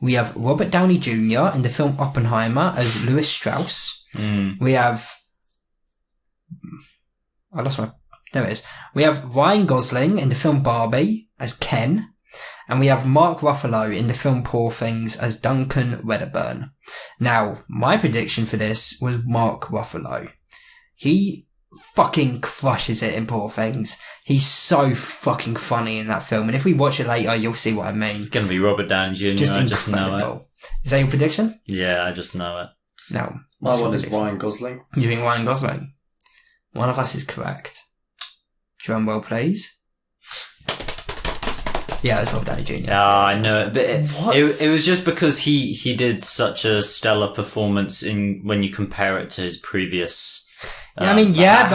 We have Robert Downey Jr. in the film Oppenheimer as Louis Strauss. We have... There it is. We have Ryan Gosling in the film Barbie as Ken. And we have Mark Ruffalo in the film Poor Things as Duncan Wedderburn. Now, my prediction for this was Mark Ruffalo. He fucking crushes it in Poor Things. He's so fucking funny in that film. And if we watch it later, you'll see what I mean. It's going to be Robert Downey Jr. Just I incredible. just know it. Is that your prediction? Yeah, I just know it. No. My one is Ryan Gosling. You think Ryan Gosling? One of us is correct. Drum roll, please. Yeah, it's Robert Downey Jr. Yeah, I know it, but it was just because he did such a stellar performance when you compare it to his previous. Yeah, I mean, yeah,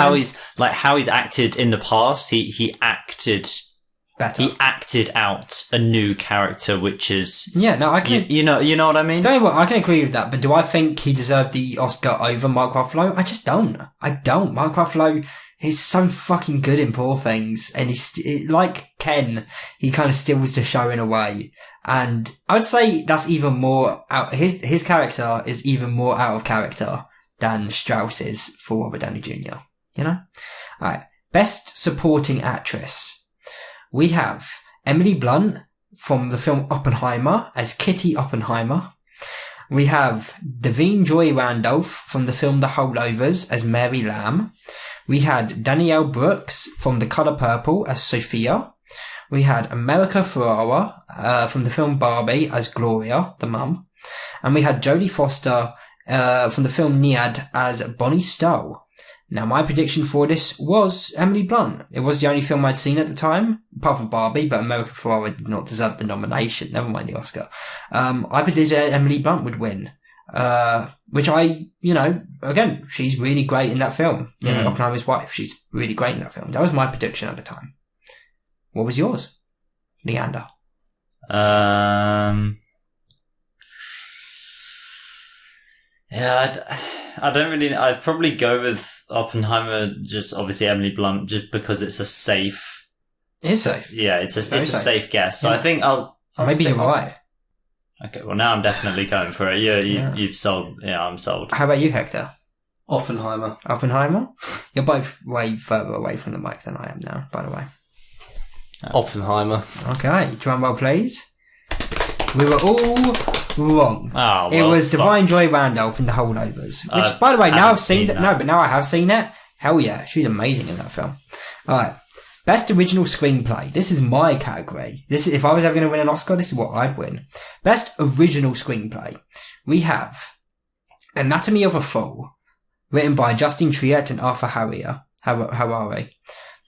but how he's acted in the past. He acted better. He acted out a new character, which is I can. You know what I mean. Don't I can agree with that, but do I think he deserved the Oscar over Mark Ruffalo? I just don't. I don't. Mark Ruffalo is so fucking good in Poor Things, and he's like Ken. He kind of steals the show in a way, and I would say that's even more out. His character is even more out of character than Strauss's for Robert Downey Jr. You know. All right. Best Supporting Actress. We have Emily Blunt from the film Oppenheimer as Kitty Oppenheimer. We have Davine Joy Randolph from the film The Holdovers as Mary Lamb. We had Danielle Brooks from The Colour Purple as Sophia. We had America Ferrera from the film Barbie as Gloria, the mum. And we had Jodie Foster from the film Niad as Bonnie Stowe. Now, my prediction for this was Emily Blunt. It was the only film I'd seen at the time, apart from Barbie, but America Ferrera did not deserve the nomination, never mind the Oscar. I predicted Emily Blunt would win. Which again, she's really great in that film. Oppenheimer's wife, she's really great in that film. That was my prediction at the time. What was yours, Leander? Yeah, I don't really. I'd probably go with Oppenheimer. Just obviously Emily Blunt, just because it's a safe. It is safe. Yeah, it's a safe guess. So I think I'll maybe you're right. Okay, well now I'm definitely going for it. You've sold. Yeah, I'm sold. How about you, Hector? Oppenheimer. You're both way further away from the mic than I am now, by the way. Oppenheimer. Okay, drum roll, please. We were all wrong. Oh, well, it was Divine Joy Randolph in The Holdovers. Which, by the way, now I've seen it. No, but now I have seen it. Hell yeah, she's amazing in that film. Alright. Best Original Screenplay. This is my category. If I was ever going to win an Oscar, this is what I'd win. Best Original Screenplay. We have Anatomy of a Fall, written by Justin Triet and Arthur Harari.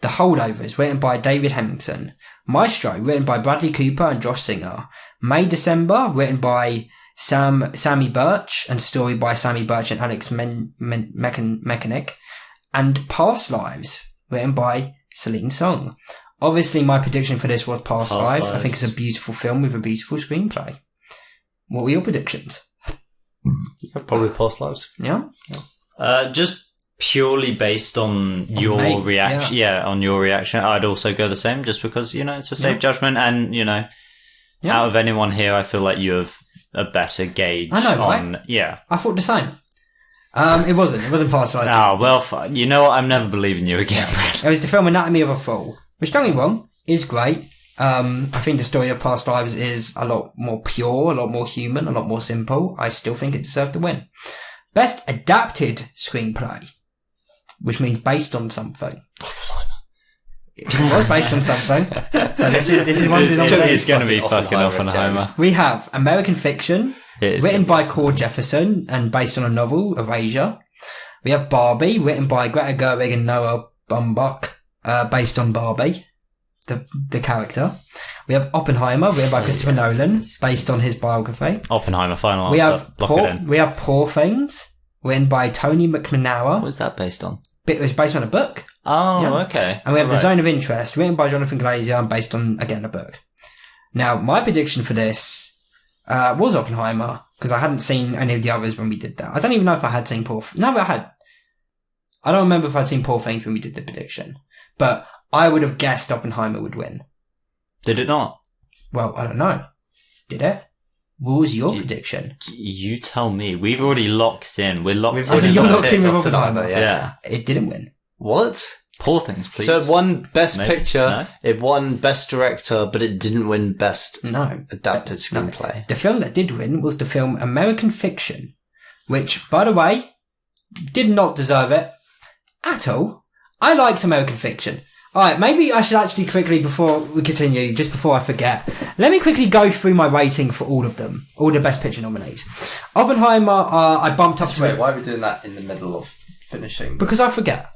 The Holdovers, written by David Hemmingson. Maestro, written by Bradley Cooper and Josh Singer. May December, written by Sammy Birch, and story by Sammy Birch and Alex Mechanic. And Past Lives, written by Celine Song. Obviously, my prediction for this was Past Lives. I think it's a beautiful film with a beautiful screenplay. What were your predictions? Probably Past Lives. Yeah? Just purely based on your reaction. Yeah, on your reaction. I'd also go the same, just because, it's a safe judgment. And, out of anyone here, I feel like you have a better gauge. I know, right? Yeah. I thought the same. It wasn't Past Lives. Oh, well, you know what? I'm never believing you again, Brad. It was the film Anatomy of a Fall, which, don't get me wrong, is great. I think the story of Past Lives is a lot more pure, a lot more human, a lot more simple. I still think it deserved the win. Best adapted screenplay, which means based on something. It was based on something. So this is one of the nominees. It's going to be fucking Oppenheimer. We have American Fiction, written by Cord Jefferson and based on a novel, Erasure. We have Barbie, written by Greta Gerwig and Noah Baumbach, based on Barbie, the character. We have Oppenheimer, written by Christopher Nolan, based on his biography. Oppenheimer, final answer. We have Poor Things, written by Tony McNamara. What was that based on? It was based on a book. Oh, yeah. Okay. And we have The Zone of Interest, written by Jonathan Glazer and based on, again, a book. Now, my prediction for this was Oppenheimer, because I hadn't seen any of the others when we did that. I don't even know if I had seen No, but I had. I don't remember if I'd seen Poor Things when we did the prediction. But I would have guessed Oppenheimer would win. Did it not? Well, I don't know. Did it? What was your prediction? You tell me. We've already locked in. We're locked in. So you're locked in with Oppenheimer? Yeah. It didn't win. What? Poor Things, please. So it won Best Maybe. Picture, No? it won Best Director, but it didn't win Best Adapted Screenplay. No. The film that did win was the film American Fiction, which, by the way, did not deserve it at all. I liked American Fiction. Alright, maybe I should actually quickly, before we continue, just before I forget, let me quickly go through my rating for all of them, all the Best Picture nominees. Oppenheimer, I bumped up to... Wait, why are we doing that in the middle of finishing? Because I forget.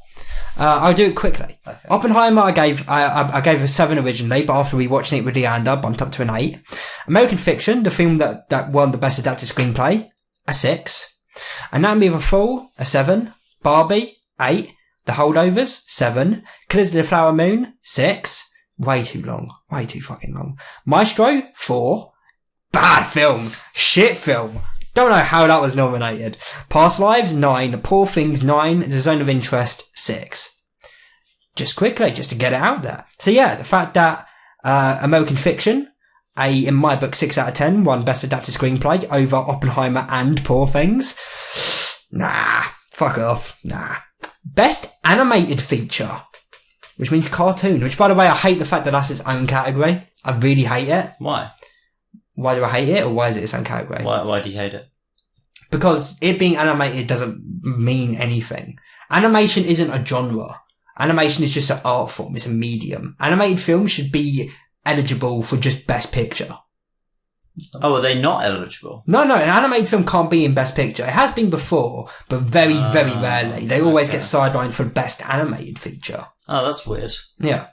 I'll do it quickly. Okay. Oppenheimer, I gave a 7 originally, but after rewatching it with Leander, bumped up to an 8. American Fiction, the film that won the Best Adapted Screenplay, a 6. Anatomy of a Fall, a 7. Barbie, 8. The Holdovers, 7. Killers of the Flower Moon, 6. Way too long. Way too fucking long. Maestro, 4. Bad film. Shit film. Don't know how that was nominated. Past Lives, 9. Poor Things, 9. The Zone of Interest, 6. Just quickly, just to get it out there. So yeah, the fact that American Fiction, in my book, 6 out of 10, won Best Adapted Screenplay over Oppenheimer and Poor Things. Nah. Fuck off. Nah. Best Animated Feature, which means cartoon, which, by the way, I hate the fact that that's its own category. I really hate it. Why? Why do I hate it, or why is it its own category? Why do you hate it? Because it being animated doesn't mean anything. Animation isn't a genre. Animation is just an art form. It's a medium. Animated films should be eligible for just Best Picture. Oh, are they not eligible? No, an animated film can't be in Best Picture. It has been before, but very, very rarely. They always get sidelined for Best Animated Feature. Oh, that's weird. Yeah.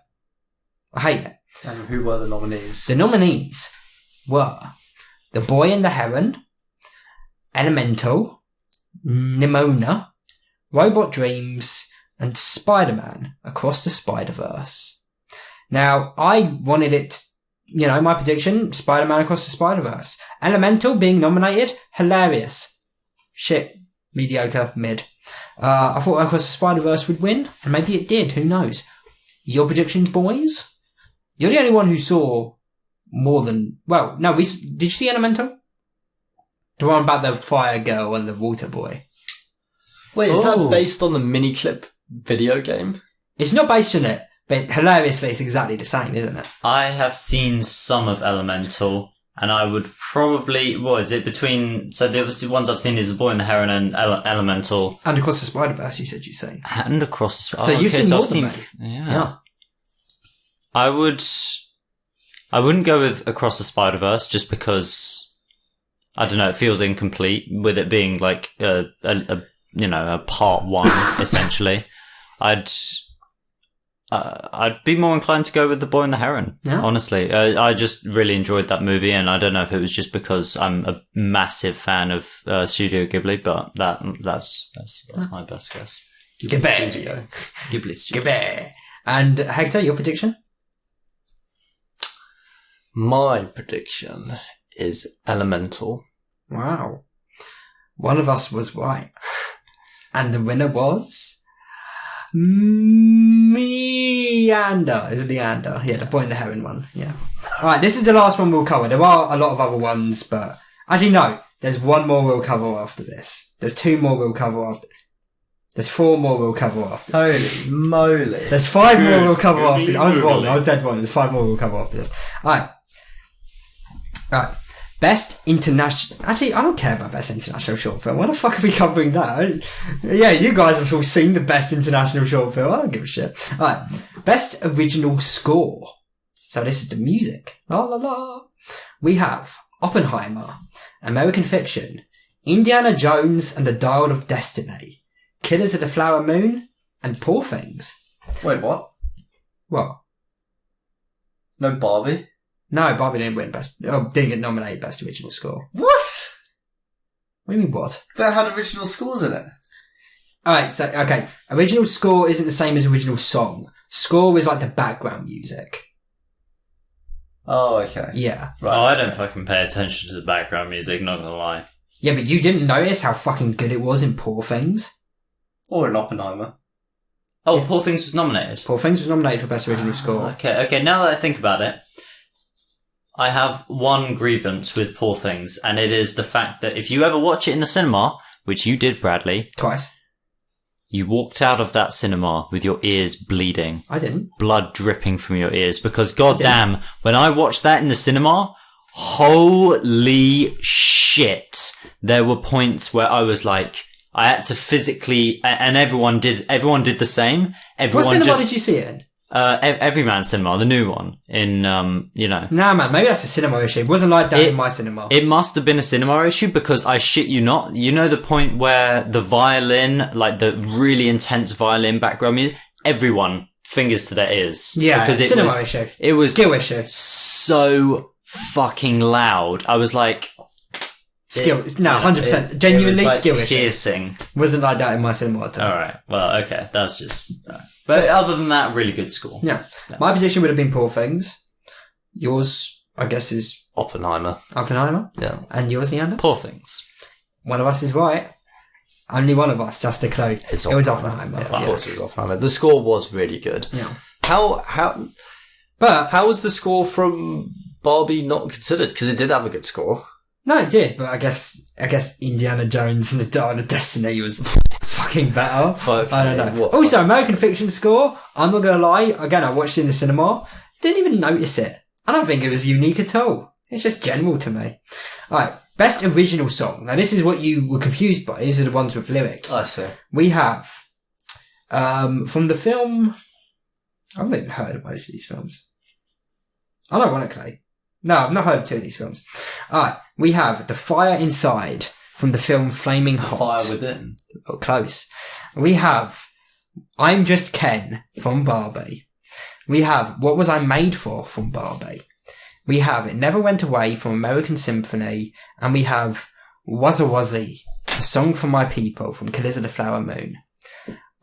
I hate it. And who were the nominees? The nominees were The Boy and the Heron, Elemental, Nimona, Robot Dreams, and Spider-Man Across the Spider-Verse. Now, I wanted it, my prediction, Spider-Man Across the Spider-Verse. Elemental being nominated, hilarious. Shit, mediocre, mid. I thought Across the Spider-Verse would win, and maybe it did, who knows. Your predictions, boys? You're the only one who saw more than... Well, no, did you see Elemental? The one about the fire girl and the water boy. Wait, is that based on the Miniclip video game? It's not based on it, but hilariously it's exactly the same, isn't it? I have seen some of Elemental, and I would probably... What is it? Between... So the ones I've seen is The Boy and the Heron and Elemental. And Across the Spider-Verse, you said you've seen. And Across the Spider-Verse. So you've seen more than me. Yeah. I wouldn't go with Across the Spider-Verse just because, I don't know, it feels incomplete with it being like a part 1, essentially. I'd be more inclined to go with The Boy and the Heron, honestly. I just really enjoyed that movie, and I don't know if it was just because I'm a massive fan of Studio Ghibli, but that's my best guess. Ghibli Studio. Ghibli. And Hector, your prediction? My prediction is Elemental. Wow. One of us was right. And the winner was... Leander. Is it Leander? Yeah, The Boy and the Heron one. Yeah. Alright, this is the last one we'll cover. There are a lot of other ones, but... Actually, no. There's one more we'll cover after this. There's 2 more we'll cover after... There's 4 more we'll cover after. Holy moly. There's 5 more we'll cover after. I was wrong. I was dead wrong. There's 5 more we'll cover after this. Alright. Best international... Actually, I don't care about best international short film. Why the fuck are we covering that? Yeah, you guys have all seen the best international short film. I don't give a shit. Alright. Best original score. So this is the music. La la la. We have Oppenheimer, American Fiction, Indiana Jones and the Dial of Destiny, Killers of the Flower Moon, and Poor Things. Wait, what? What? No Barbie? No, Barbie didn't win didn't get nominated best original score. What? What do you mean what? That had original scores in it. Alright, so, okay. Original score isn't the same as original song. Score is like the background music. Oh, okay. Yeah. Right. Oh, I don't fucking pay attention to the background music, not gonna lie. Yeah, but you didn't notice how fucking good it was in Poor Things? Or in Oppenheimer. Oh, yeah. Poor Things was nominated? Poor Things was nominated for best original score. Okay, now that I think about it, I have one grievance with Poor Things, and it is the fact that if you ever watch it in the cinema, which you did, Bradley. Twice. You walked out of that cinema with your ears bleeding. I didn't. Blood dripping from your ears. Because goddamn, when I watched that in the cinema, holy shit. There were points where I was like, I had to physically, and everyone did the same. What cinema did you see it in? Everyman Cinema, the new one in, Nah, man, maybe that's a cinema issue. It wasn't like that in my cinema. It must have been a cinema issue because I shit you not. You know the point where the violin, like the really intense violin background music, everyone fingers to their ears. Yeah, because it cinema issue. It was skill issue. So fucking loud. I was like, skill. 100%. Genuinely like skill piercing. Issue. Wasn't like that in my cinema at all. Alright, well, okay. That's just... But other than that, really good score. Yeah. My position would have been Poor Things. Yours, I guess, is... Oppenheimer. Yeah. And yours, Leander? Poor Things. One of us is right. Only one of us, just to clue. It was Oppenheimer. Yeah, of course it was Oppenheimer. The score was really good. Yeah. How was the score from Barbie not considered? Because it did have a good score. No, it did, but I guess Indiana Jones and the Dial of Destiny was fucking better. I don't know. Also, American Fiction score, I'm not gonna lie, again, I watched it in the cinema, didn't even notice it. I don't think it was unique at all. It's just general to me. Alright, best original song. Now this is what you were confused by, these are the ones with lyrics. I see. We have, from the film, I haven't even heard of most of these films. Ironically. No, I've not heard of 2 of these films. Alright, we have The Fire Inside from the film Flaming Hot. Fire Within. Oh, close. We have I'm Just Ken from Barbie. We have What Was I Made For from Barbie. We have It Never Went Away from American Symphony. And we have Wuzza Wuzzy, A Song for My People from Killers of the Flower Moon.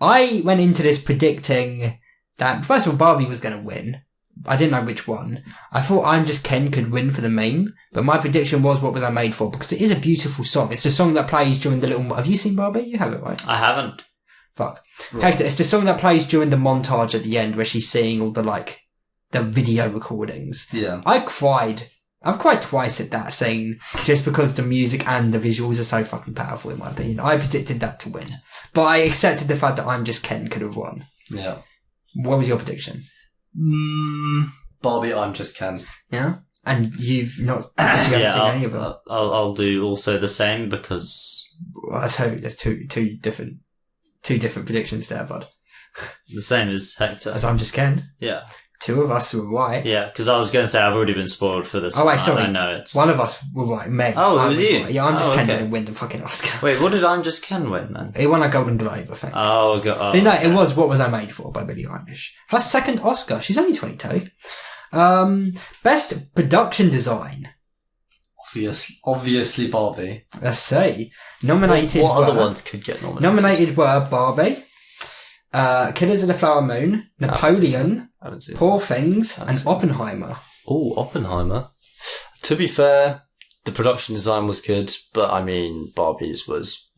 I went into this predicting that, first of all, Barbie was going to win. I didn't know which one. I thought I'm Just Ken could win for the main, but my prediction was What Was I Made For, because it is a beautiful song. It's the song that plays during the little... Have you seen Barbie? You have it, right? I haven't. Fuck. Right. Hector, it's the song that plays during the montage at the end where she's seeing all the, the video recordings. Yeah. I've cried twice at that scene, just because the music and the visuals are so fucking powerful, in my opinion. I predicted that to win. But I accepted the fact that I'm Just Ken could have won. Yeah. What was your prediction? Barbie, I'm Just Ken. Yeah? And you've not you haven't seen any of them? I'll do also the same because... Well, let's hope there's two different predictions there, bud. The same as Hector. As I'm Just Ken. Yeah. 2 of us were right. Yeah, because I was going to say I've already been spoiled for this. Oh, wait, sorry. I know it's... One of us were right, me. Oh, it was you? Right. Yeah, I'm Just Ken didn't win the fucking Oscar. Wait, what did I'm Just Ken win then? He won a Golden Globe, I think. Oh, God. But no, okay. It was What Was I Made For by Billie Eilish. Her second Oscar. She's only 22. Best production design. Obviously Barbie. Let's see. Nominated What other ones could get nominated? Nominated were Barbie, Killers of the Flower Moon, Napoleon, Poor Things, and Oppenheimer. Oh, Oppenheimer. To be fair, the production design was good, but I mean, Barbie's was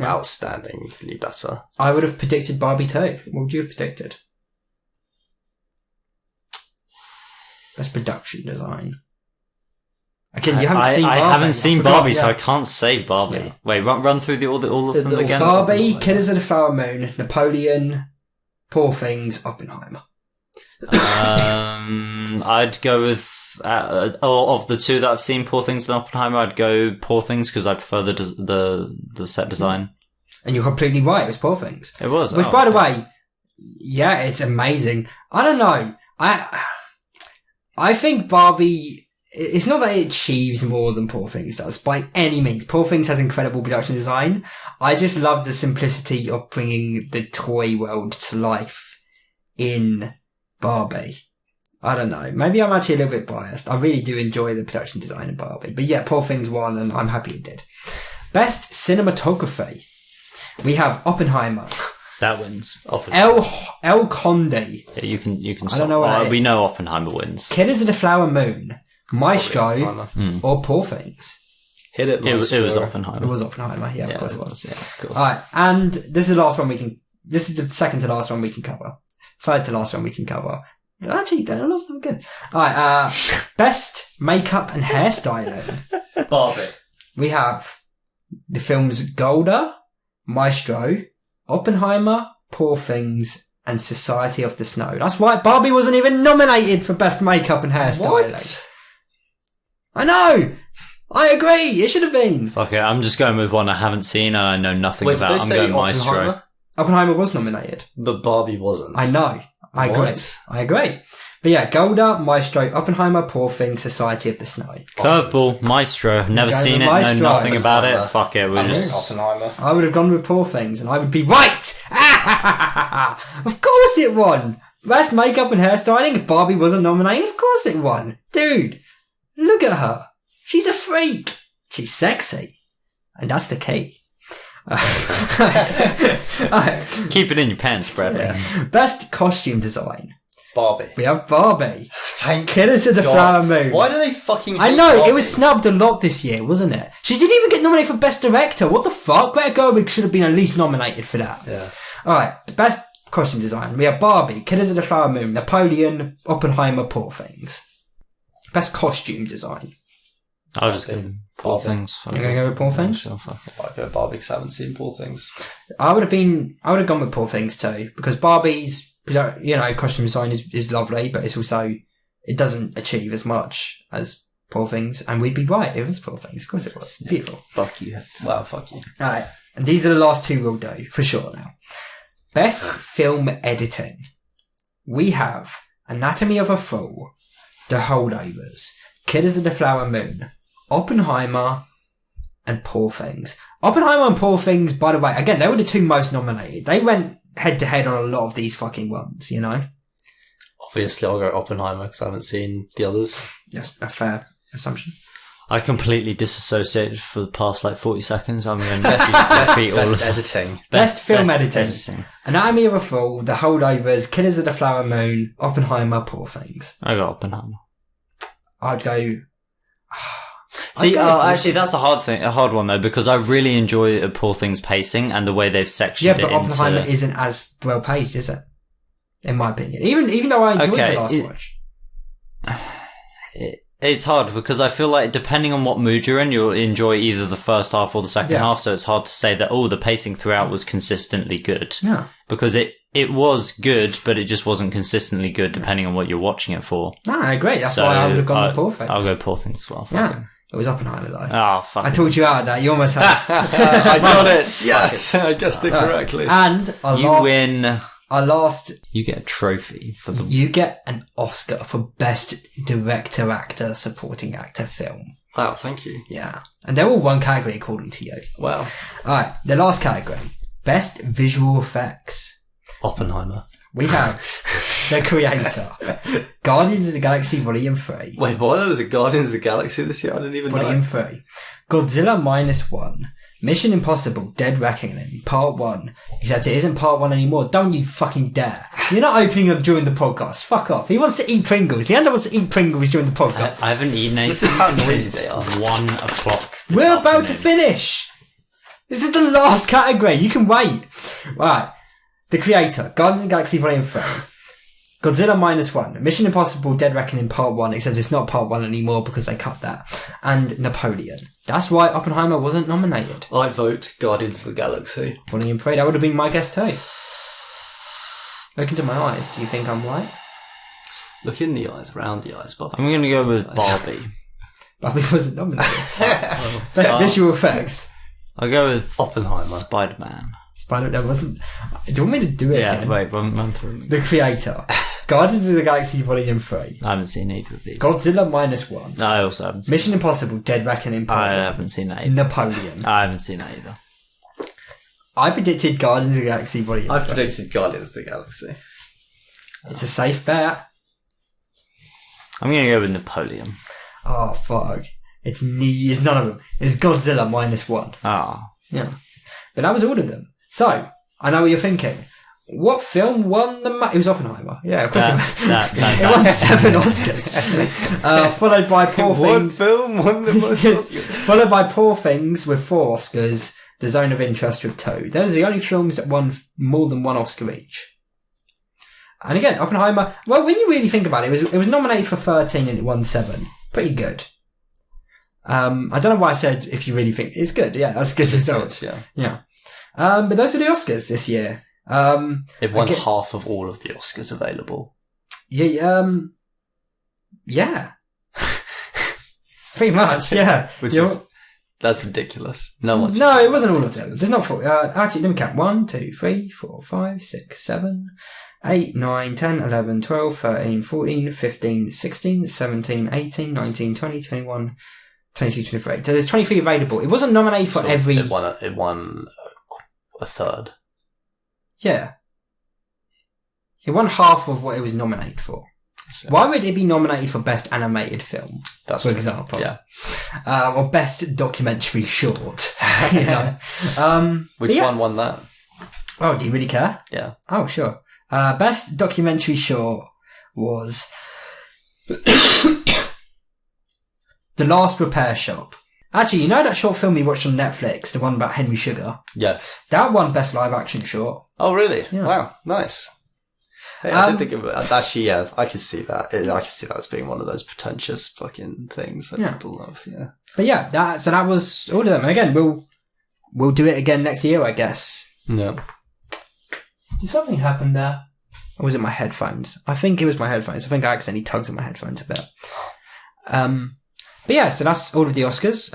outstandingly better. I would have predicted Barbie too. What would you have predicted? Best production design. Okay, you haven't seen Barbie. I haven't seen Barbie, so yeah. I can't say Barbie. Yeah. Wait, run through all of them again. Barbie, Killers of the Flower Moon, Napoleon, Poor Things, Oppenheimer. I'd go with of the two that I've seen, Poor Things and Oppenheimer. I'd go Poor Things because I prefer the set design. And you're completely right. It was Poor Things. It was. Which, by the way, yeah, it's amazing. I don't know. I think Barbie. It's not that it achieves more than Poor Things does, by any means. Poor Things has incredible production design. I just love the simplicity of bringing the toy world to life in Barbie. I don't know. Maybe I'm actually a little bit biased. I really do enjoy the production design in Barbie. But yeah, Poor Things won, and I'm happy it did. Best cinematography. We have Oppenheimer. That wins. El Conde. Yeah, you can. I don't know what we know Oppenheimer wins. Killers of the Flower Moon. Maestro or Poor Things. Hit it, Maestro. It was Oppenheimer. It was Oppenheimer, yeah, of course it was. Yeah, of course. Alright, and this is the last one this is the second to last one we can cover. Third to last one we can cover. Actually, a lot of them are good. Alright, best makeup and hairstyling. Barbie. We have the films Golda, Maestro, Oppenheimer, Poor Things, and Society of the Snow. That's why Barbie wasn't even nominated for best makeup and hairstyling. What? I know! I agree! It should have been! Fuck it, I'm just going with one I haven't seen and I know nothing about. I'm going Maestro. Oppenheimer was nominated. But Barbie wasn't. I know. I agree. But yeah, Golda, Maestro, Oppenheimer, Poor Things, Society of the Snow. Curveball, Maestro. Never seen it, know nothing about it. Fuck it, we're just... Oppenheimer. I would have gone with Poor Things and I would be right! Of course it won! Best makeup and hairstyling, if Barbie wasn't nominated, of course it won. Dude, look at her. She's a freak. She's sexy. And that's the key. Keep it in your pants, Bradley. Yeah. Best costume design. Barbie. We have Barbie. Thank Killers of the Flower Moon. Why do they fucking I know, Barbie? it was snubbed a lot this year, wasn't it? She didn't even get nominated for Best Director. What the fuck? Greta Gerwig should have been at least nominated for that. Yeah. Alright, best costume design. We have Barbie, Killers of the Flower Moon, Napoleon, Oppenheimer, Poor Things. Best costume design. I'll just go Poor Things. You're going to go with Poor Things? I'll go Barbie because I haven't seen Poor Things. I would have gone with Poor Things too, because Barbie's, costume design is lovely, but it's also, it doesn't achieve as much as Poor Things, and we'd be right, it was Poor Things, of course it was. Yeah. Beautiful. Fuck you, Hector. Well, fuck you. Alright, and these are the last two we'll do, for sure now. Best film editing. We have Anatomy of a Fall, The Holdovers, Killers of the Flower Moon, Oppenheimer, and Poor Things. Oppenheimer and Poor Things, by the way, again, they were the two most nominated. They went head to head on a lot of these fucking ones, you know? Obviously, I'll go Oppenheimer because I haven't seen the others. That's a fair assumption. I completely disassociated for the past 40 seconds. I'm going to repeat all of editing. Best film editing. Anatomy of a Fall, The Holdovers, Killers of the Flower Moon, Oppenheimer, Poor Things. I got Oppenheimer. I'd go... See, actually, that's a hard one though, because I really enjoy Poor Things pacing and the way they've sectioned it. Yeah, but Oppenheimer isn't as well paced, is it? In my opinion, even though I enjoyed the last watch. It's hard because I feel like depending on what mood you're in, you'll enjoy either the first half or the second half. So it's hard to say that the pacing throughout was consistently good. Yeah, because it was good, but it just wasn't consistently good depending on what you're watching it for. No, I agree. That's why I would have gone with Poor Things. I'll go Poor Things as well. Yeah. It was Oppenheimer though. Oh, fuck. I talked you out of that. You almost had I got it. Yes. I guessed it correctly. And win. You get a trophy for the... You get an Oscar for Best Director, Actor, Supporting Actor Film. Wow, thank you. Yeah. And they're all one category according to you. Wow. Alright, the last category. Best Visual Effects. Oppenheimer. We have the creator. Guardians of the Galaxy Volume 3. Wait, what? There was a Guardians of the Galaxy this year? I didn't even know. Volume 3. Godzilla -1. Mission Impossible Dead Reckoning Part 1. Except it isn't Part 1 anymore. Don't you fucking dare. You're not opening them during the podcast. Fuck off. He wants to eat Pringles. Leander wants to eat Pringles during the podcast. I haven't eaten anything This is how noisy since they are. 1 o'clock. We're about to finish. This is the last category. You can wait. Right. The creator. Guardians of the Galaxy Volume 3. Godzilla -1, Mission Impossible Dead Reckoning Part 1, except it's not Part 1 anymore because they cut that, and Napoleon. That's why Oppenheimer wasn't nominated. I vote Guardians of the Galaxy. Volume 3, that would have been my guess too. Look into my eyes, do you think I'm right? Look in the eyes, around the eyes. I'm going to go with Barbie. Barbie wasn't nominated. Best visual effects. I'll go with Oppenheimer. Spider-Man. Spider-Man wasn't... Do you want me to do it again? Yeah, wait, run through. The Creator. Guardians of the Galaxy Volume 3. I haven't seen either of these. Godzilla -1. I also haven't seen Mission Impossible Dead Reckoning Part 1. I haven't seen that either. Napoleon. I haven't seen that either. I predicted Guardians of the Galaxy Volume 3. I've predicted Guardians of the Galaxy. It's a safe bet. I'm going to go with Napoleon. Oh, fuck. It's none of them. It's Godzilla -1. Ah. Yeah. But that was all of them. So, I know what you're thinking. What film won the... It was Oppenheimer. Yeah, of course it was. It won 7 Oscars. Followed by Poor Things. What film won the most Oscars? Followed by Poor Things with 4 Oscars. The Zone of Interest with 2. Those are the only films that won more than 1 Oscar each. And again, Oppenheimer... Well, when you really think about it, it was nominated for 13 and it won 7. Pretty good. I don't know why I said if you really think... It's good. Yeah, that's a good result. Yeah. But those are the Oscars this year. It won half of all of the Oscars available. Yeah. Pretty much, yeah. That's ridiculous. No, it wasn't all of them. There's not 4. Actually, let me count. 1, 2, 3, 4, 5, 6, 7, 8, 9, 10, 11, 12, 13, 14, 15, 16, 17, 18, 19, 20, 21, 22, 23. So there's 23 available. It wasn't nominated for every... It won a third. Yeah. It won half of what it was nominated for. So. Why would it be nominated for Best Animated Film, for example? Yeah. Or Best Documentary Short. Which one won that? Oh, do you really care? Yeah. Oh, sure. Best Documentary Short was The Last Repair Shop. Actually, you know that short film we watched on Netflix, the one about Henry Sugar? Yes. That won Best Live Action Short. Oh, really? Yeah. Wow, nice. Hey, I didn't think of it. Actually, yeah, I can see that. I can see that as being one of those pretentious fucking things that people love, yeah. But yeah, that was all of them. And again, we'll do it again next year, I guess. Yeah. Did something happen there? Or was it my headphones? I think it was my headphones. I think I accidentally tugged at my headphones a bit. But yeah, so that's all of the Oscars.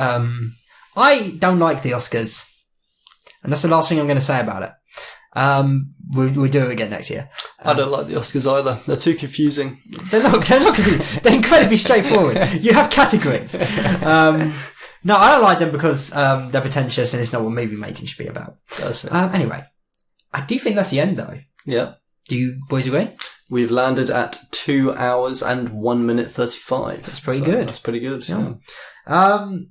I don't like the Oscars. And that's the last thing I'm going to say about it. We'll do it again next year. I don't like the Oscars either. They're too confusing. They're not confusing. They're incredibly straightforward. You have categories. No, I don't like them because they're pretentious and it's not what movie making should be about. Anyway, I do think that's the end though. Yeah. Do you boys agree? We've landed at 2 hours and 1 minute 35. That's pretty good. That's pretty good. Yeah.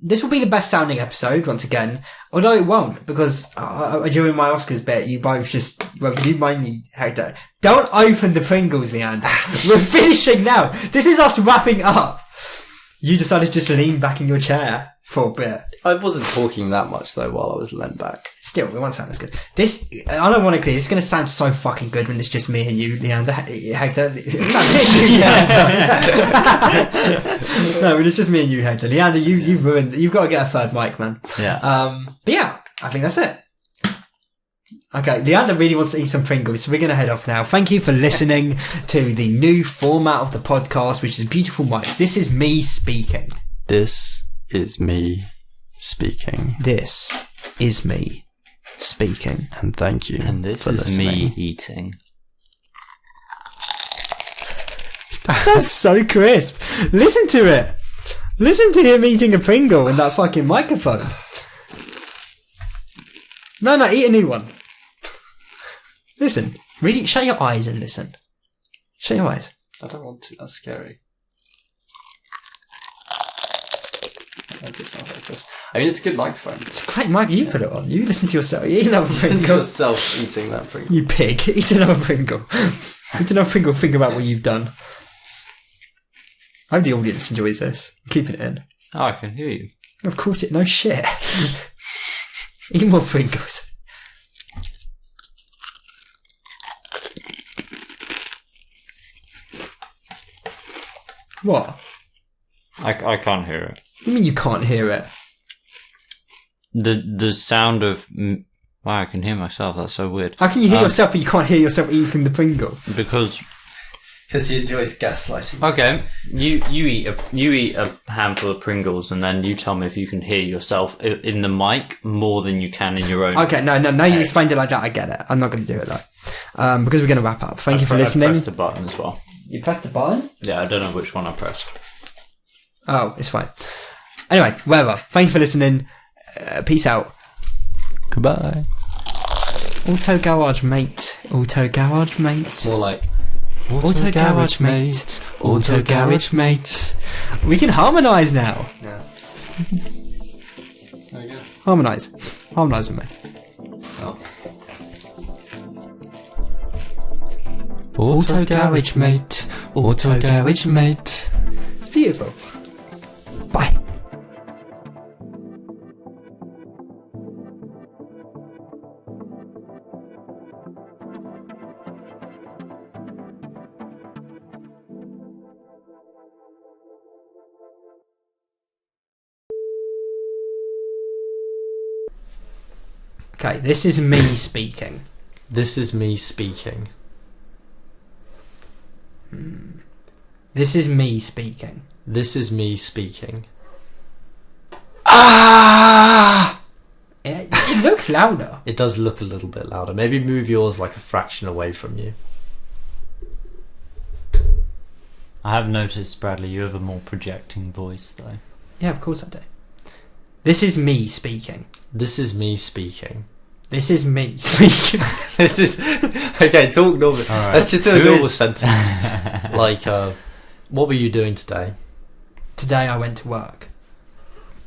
This will be the best sounding episode once again, although it won't because during my Oscars bit, you both just you mainly Hector. Don't open the Pringles, Leander. We're finishing now. This is us wrapping up. You decided to just lean back in your chair for a bit. I wasn't talking that much though while I was leaned back. Still, it won't sound as good. This, unironically, it's going to sound so fucking good when it's just me and you, Leander. Hector. No, when it's just me and you, Hector. Leander, you ruined. You've got to get a third mic, man. Yeah. But yeah, I think that's it. Okay, Leander really wants to eat some Pringles, so we're going to head off now. Thank you for listening to the new format of the podcast, which is Beautiful Mics. This is me speaking. This is me speaking. This is me speaking. And thank you. And this for is listening. me eating. That sounds so crisp. Listen to it. Listen to him eating a Pringle in that fucking microphone. No, eat a new one. Listen. Really, shut your eyes and listen. Shut your eyes. I don't want to. That's scary. I mean, it's a good microphone. It's a great mic. You put it on. You listen to yourself. You eat another Pringle. Listen to yourself eating that Pringle. You pig. Eat another Pringle. Eat another Pringle. Think about what you've done. I hope the audience enjoys this. Keep it in. Oh, I can hear you. Of course it. No shit. Eat more Pringles. What? I can't hear it. What do you mean you can't hear it? The sound of... Wow, I can hear myself. That's so weird. How can you hear yourself, but you can't hear yourself eating the Pringle? Because he enjoys gaslighting. Okay, you eat a handful of Pringles, and then you tell me if you can hear yourself in the mic more than you can in your own. Okay, no. Now you explained it like that. I get it. I'm not going to do it though, because we're going to wrap up. Thank you for listening. I pressed the button as well. You pressed the button? Yeah, I don't know which one I pressed. Oh, it's fine. Anyway, whatever. Thank you for listening. Peace out. Goodbye. Auto Garage Mate. Auto Garage Mate. It's more like Auto Garage Mate. Auto Garage Mate. We can harmonise now. Yeah. There you go. Harmonise. Harmonise with me. Oh. Auto Garage Mate. Auto Garage Mate. It's beautiful. Bye. Okay, this is me speaking. This is me speaking. This is me speaking. This is me speaking. Ah! It looks louder. It does look a little bit louder. Maybe move yours like a fraction away from you. I have noticed, Bradley, you have a more projecting voice, though. Yeah, of course I do. This is me speaking. This is me speaking. This is me speaking. This is... Okay, talk normal. Right. Let's just do a normal sentence. Like, what were you doing today? Today I went to work.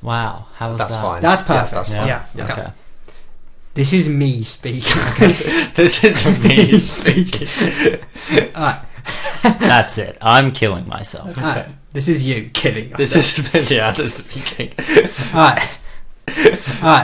Wow, how was That's that? fine. That's perfect. Yeah, that's fine. Yeah. Okay. This is me speaking. This is me speaking. Alright. That's it. I'm killing myself. Alright. This is you killing yourself. This is Leander speaking. Alright. Alright.